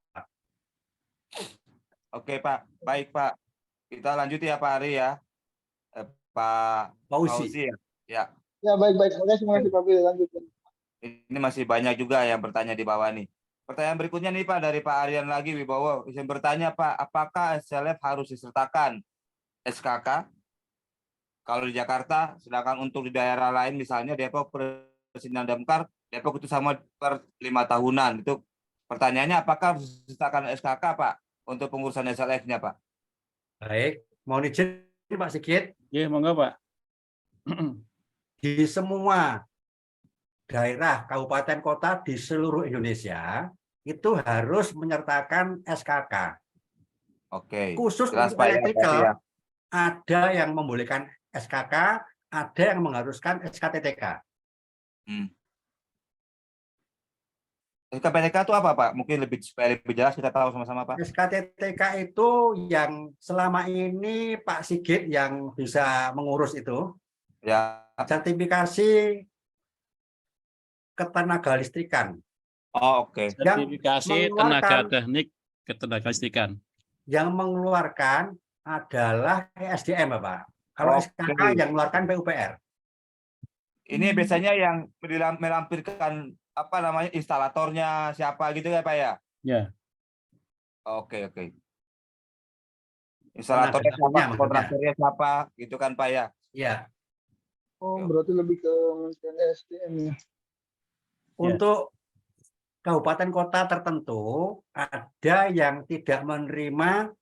Oke Pak, baik Pak. Kita lanjut ya Pak Ari ya. Pak Fauzi ya. Ya. Ya baik-baik, terima kasih Pak Billy, lanjut. Ini masih banyak juga yang bertanya di bawah nih. Pertanyaan berikutnya nih Pak dari Pak Aryan lagi Wibowo. Yang bertanya Pak, apakah SLF harus disertakan SKK kalau di Jakarta, sedangkan untuk di daerah lain misalnya Depok Persinan Damkar, Depok itu sama per 5 tahunan. Itu pertanyaannya apakah harus disertakan SKK Pak untuk pengurusan SLF-nya Pak? Baik, mohon izin Pak Sigit. Iya, monggo Pak. Di semua daerah, kabupaten, kota di seluruh Indonesia itu harus menyertakan SKK. Oke. Khusus Jelas, untuk Pak, elektrikal, ya. ada yang membolehkan SKK, ada yang mengharuskan SKTTK. SKTTK itu apa Pak? Mungkin supaya lebih jelas kita tahu sama-sama Pak. SKTTK itu yang selama ini Pak Sigit yang bisa mengurus itu. Ya. Sertifikasi ketenaga listrikan. Oh, oke. Sertifikasi tenaga teknik ketenaga listrikan. Yang mengeluarkan adalah ESDM, Bapak. Kalau SKK yang mengeluarkan PUPR. Ini biasanya yang melampirkan apa namanya instalatornya siapa gitu ya Pak ya? Ya. Oke, oke. Instalatornya Tenaga siapa, maksudnya. kontraktornya siapa, gitu kan Pak ya? Iya. Oh, berarti lebih ke Kementerian SDM ya. Untuk kabupaten kota tertentu ada yang tidak menerima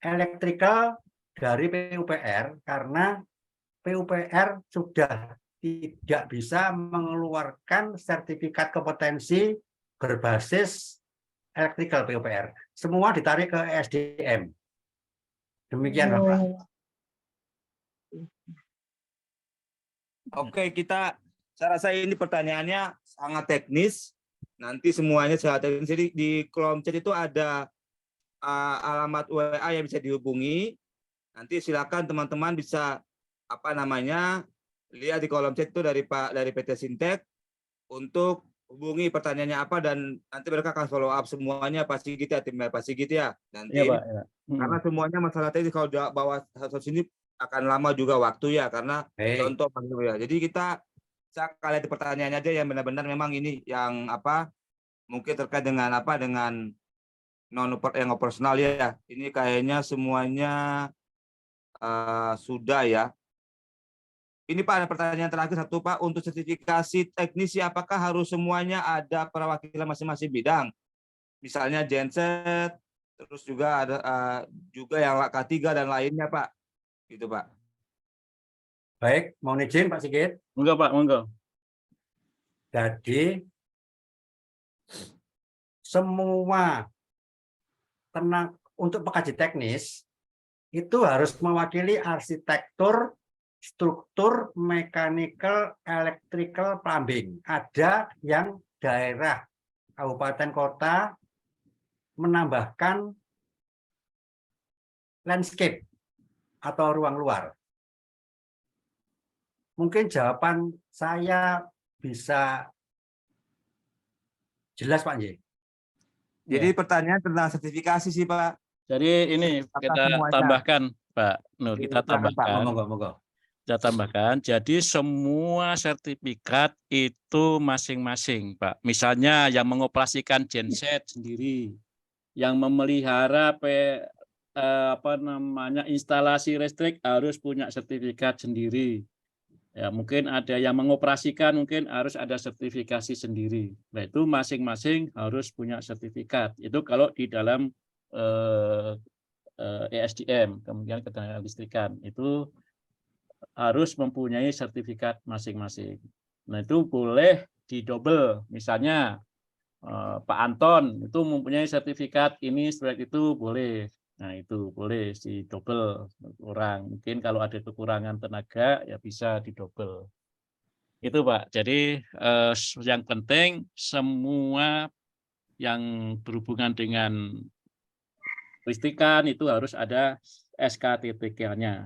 elektrikal dari PUPR karena PUPR sudah tidak bisa mengeluarkan sertifikat kompetensi berbasis elektrikal PUPR. Semua ditarik ke SDM. Demikian, Bapak. Oke, saya rasa ini pertanyaannya sangat teknis. Nanti semuanya sangat teknis. Jadi di kolom chat itu ada alamat WA yang bisa dihubungi. Nanti silakan teman-teman bisa lihat di kolom chat itu dari PT Sintek untuk hubungi pertanyaannya apa, dan nanti mereka akan follow up semuanya pasti gitu ya, timnya pasti gitu ya nanti. Iya, Pak. Ya. Karena semuanya masalah teknis, kalau bawa satu sini akan lama juga waktu ya, karena contoh ya. Jadi saya kalian di pertanyaannya aja yang benar-benar memang ini yang mungkin terkait dengan dengan yang operasional ya. Ini kayaknya semuanya sudah ya. Ini Pak, ada pertanyaan terakhir satu Pak, untuk sertifikasi teknisi apakah harus semuanya ada perwakilan masing-masing bidang? Misalnya genset, terus juga ada juga yang K3 dan lainnya Pak. Gitu Pak. Baik, mohon izin Pak Sigit. Enggak, Pak, monggo. Jadi semua untuk pengkaji teknis itu harus mewakili arsitektur, struktur, mechanical, electrical, plumbing. Ada yang daerah kabupaten kota menambahkan landscape atau ruang luar. Mungkin jawaban saya bisa jelas Pak Nji. Jadi pertanyaan tentang sertifikasi sih Pak. Jadi ini kita tambahkan Pak Nur, kita tambahkan. Monggo. Kita tambahkan. Jadi semua sertifikat itu masing-masing Pak. Misalnya yang mengoperasikan genset sendiri, yang memelihara instalasi listrik harus punya sertifikat sendiri. Ya, mungkin ada yang mengoperasikan, mungkin harus ada sertifikasi sendiri. Nah, itu masing-masing harus punya sertifikat. Itu kalau di dalam ESDM, kemudian ketenaga listrikan, itu harus mempunyai sertifikat masing-masing. Nah, itu boleh didouble. Misalnya Pak Anton itu mempunyai sertifikat ini, seperti itu boleh. Nah, itu boleh didouble kurang. Mungkin kalau ada kekurangan tenaga ya bisa didouble. Itu Pak. Jadi yang penting semua yang berhubungan dengan listrikan itu harus ada SKTTK-nya.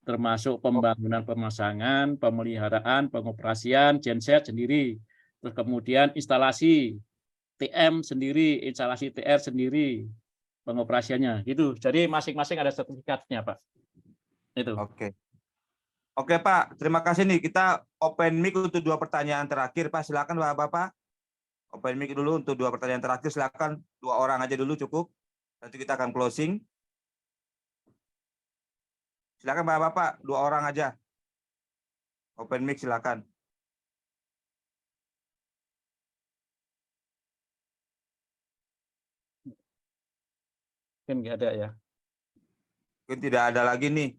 Termasuk pembangunan pemasangan, pemeliharaan, pengoperasian genset sendiri. Terus kemudian instalasi TM sendiri, instalasi TR sendiri, pengoperasiannya gitu. Jadi masing-masing ada sertifikatnya, Pak. Itu. Oke Pak, terima kasih nih. Kita open mic untuk 2 pertanyaan terakhir Pak. Silakan Bapak-bapak. Open mic dulu untuk 2 pertanyaan terakhir. Silakan 2 orang aja dulu cukup. Nanti kita akan closing. Silakan Bapak-bapak, 2 orang aja. Open mic silakan. Mungkin nggak ada ya. Mungkin tidak ada lagi nih.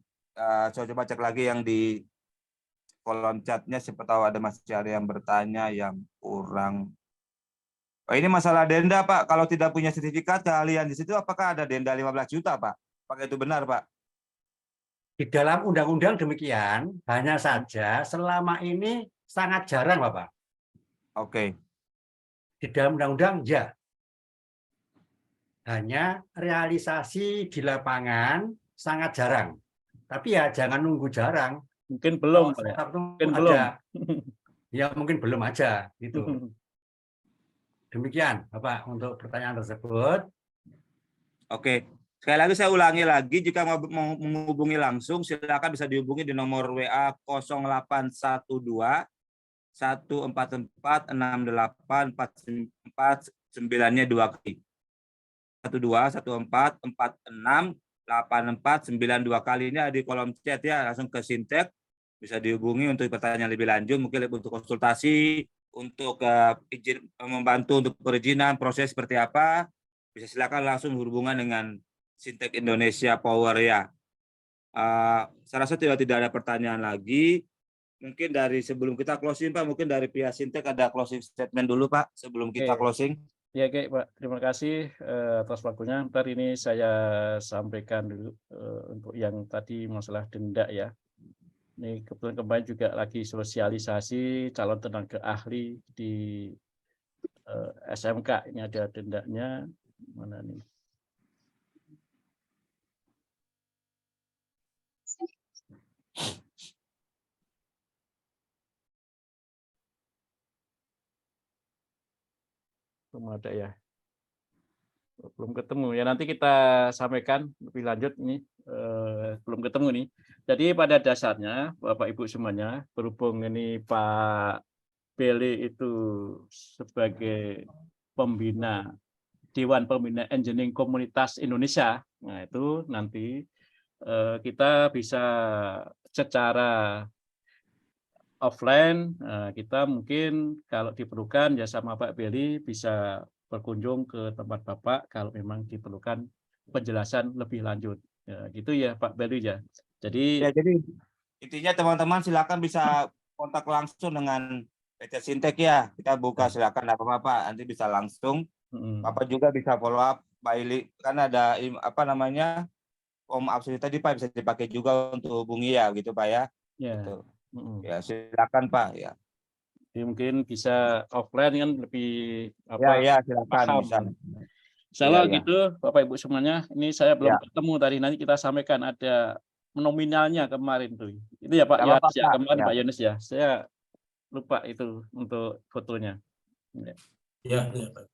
Saya coba cek lagi yang di kolom chatnya, siapa tahu masih ada yang bertanya yang kurang. Oh, ini masalah denda Pak. Kalau tidak punya sertifikat kalian di situ, apakah ada denda 15 juta Pak? Apakah itu benar Pak? Di dalam undang-undang demikian, hanya saja selama ini sangat jarang Bapak. Oke. Di dalam undang-undang ya. Hanya realisasi di lapangan sangat jarang. Tapi ya jangan nunggu jarang. Mungkin belum, Pak. Mungkin belum. Ya mungkin belum aja gitu. Demikian Bapak untuk pertanyaan tersebut. Oke. Sekali lagi saya ulangi lagi, jika mau menghubungi langsung silakan bisa dihubungi di nomor WA 0812 144 68 44 9-nya 2 kali. 12, 14, 46, 84, 92 kali. Ini ada di kolom chat ya, langsung ke Sintek, bisa dihubungi untuk pertanyaan lebih lanjut, mungkin untuk konsultasi, untuk izin membantu untuk perizinan, proses seperti apa, bisa silakan langsung berhubungan dengan Sintek Indonesia Power ya. Saya rasa tidak ada pertanyaan lagi. Mungkin dari sebelum kita closing Pak, mungkin dari pihak Sintek ada closing statement dulu Pak sebelum kita closing. Ya, oke Pak. Terima kasih atas waktunya. Ntar ini saya sampaikan dulu untuk yang tadi masalah denda ya. Ini kebetulan kemarin juga lagi sosialisasi calon tenaga ahli di SMK. Ini ada dendanya. Mana nih? Belum ada ya. Belum ketemu ya, nanti kita sampaikan lebih lanjut ini belum ketemu nih. Jadi pada dasarnya Bapak Ibu semuanya, berhubung ini Pak Beli itu sebagai pembina Dewan Pembina Engineering Komunitas Indonesia, nah itu nanti kita bisa secara offline, kita mungkin kalau diperlukan ya sama Pak Beli bisa berkunjung ke tempat Bapak kalau memang diperlukan penjelasan lebih lanjut. Ya, gitu ya Pak Beli ya. Jadi intinya teman-teman silakan bisa kontak langsung dengan PT Sintek ya. Kita buka silakan apa-apa, nanti bisa langsung. Bapak juga bisa follow up Pak Ili, karena ada absen tadi Pak, bisa dipakai juga untuk hubungi ya gitu Pak ya. Ya. Gitu. Ya silakan Pak ya. Jadi mungkin bisa offline kan lebih ya silakan paham. bisa. Salah gitu Bapak Ibu semuanya. Ini saya belum ketemu tadi, nanti kita sampaikan ada nominalnya kemarin tuh. Itu ya Pak Yohanes ya, kemarin Pak Yohanes ya. Saya lupa itu untuk fotonya. Ya, Pak.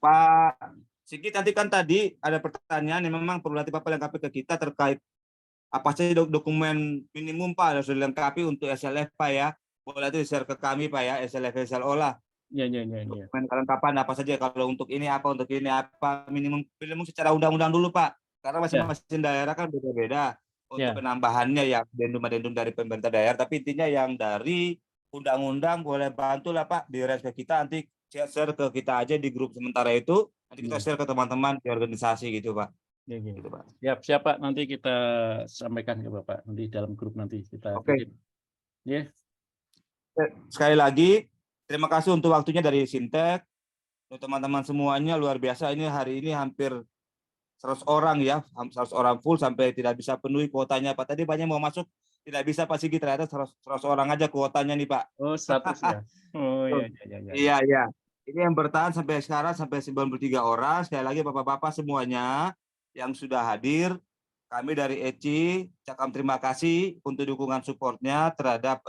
Pak Sigit, nanti kan tadi ada pertanyaan yang memang perlu nanti Bapak lengkapi ke kita terkait apa saja dokumen minimum Pak harus dilengkapi untuk SLF Pak ya. Boleh itu share ke kami Pak ya, SLF SLO lah. Iya. Dokumen kelengkapan apa saja, kalau untuk ini apa, minimum secara undang-undang dulu Pak. Karena masing-masing daerah kan beda-beda untuk penambahannya ya, adendum dari pemerintah daerah, tapi intinya yang dari undang-undang boleh bantu lah Pak di respek kita, nanti share ke kita aja di grup sementara itu, nanti kita share ke teman-teman di organisasi gitu Pak. Gitu, Pak. Siap Pak, nanti kita sampaikan ke Bapak nanti dalam grup nanti kita. Oke. Ya. Sekali lagi terima kasih untuk waktunya dari Sintek. Untuk teman-teman semuanya luar biasa, ini hari ini hampir 100 orang ya, 100 orang full sampai tidak bisa penuhi kuotanya Pak. Tadi banyak mau masuk tidak bisa Pak Sigit, ternyata 100 orang aja kuotanya nih Pak. Oh, 100 ya. Oh iya. Iya. Ini yang bertahan sampai sekarang sampai 93 orang. Sekali lagi Bapak-bapak semuanya yang sudah hadir, kami dari ECI ucapkan terima kasih untuk dukungan supportnya terhadap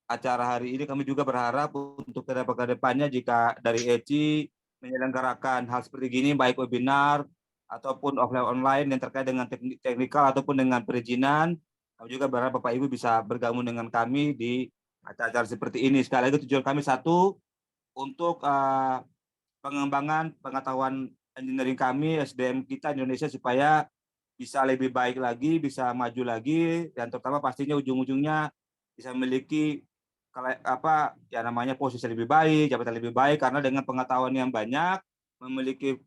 acara hari ini. Kami juga berharap untuk ke depannya jika dari ECI menyelenggarakan hal seperti gini, baik webinar ataupun offline online yang terkait dengan teknikal ataupun dengan perizinan, kami juga berharap Bapak Ibu bisa bergabung dengan kami di acara-acara seperti ini. Sekali lagi tujuan kami satu, untuk pengembangan pengetahuan engineering kami, SDM kita Indonesia supaya bisa lebih baik lagi, bisa maju lagi, dan terutama pastinya ujung-ujungnya bisa memiliki posisi lebih baik, jabatan lebih baik, karena dengan pengetahuan yang banyak, memiliki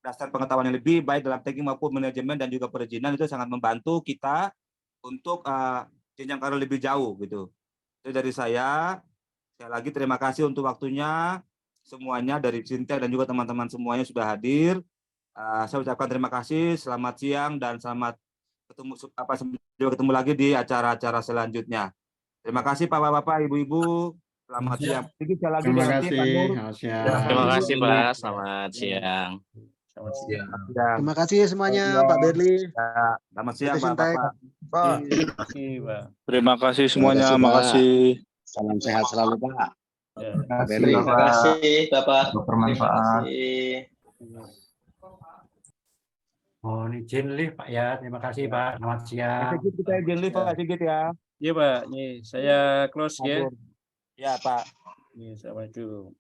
dasar pengetahuan yang lebih baik dalam teknik maupun manajemen dan juga perizinan, itu sangat membantu kita untuk jenjang karir lebih jauh gitu. Itu dari saya. Sekali lagi terima kasih untuk waktunya semuanya dari Sintek dan juga teman-teman semuanya sudah hadir. Saya ucapkan terima kasih, selamat siang dan selamat ketemu lagi di acara-acara selanjutnya. Terima kasih Bapak-bapak, Ibu-ibu. Selamat siang. Terima kasih. Terima kasih Pak. Selamat siang. Selamat siang. Terima kasih semuanya Pak Berli. Selamat siang Bapak-bapak. Terima kasih semuanya. Makasih. Salam sehat selalu Pak. Terima kasih Bapak. Bermanfaat. Oh, ini izin live Pak ya. Terima kasih Pak. Selamat siang. Kita izin live Pak Sigit ya. Iya Pak, nih saya close ya. Ya Pak. Nih, Assalamualaikum.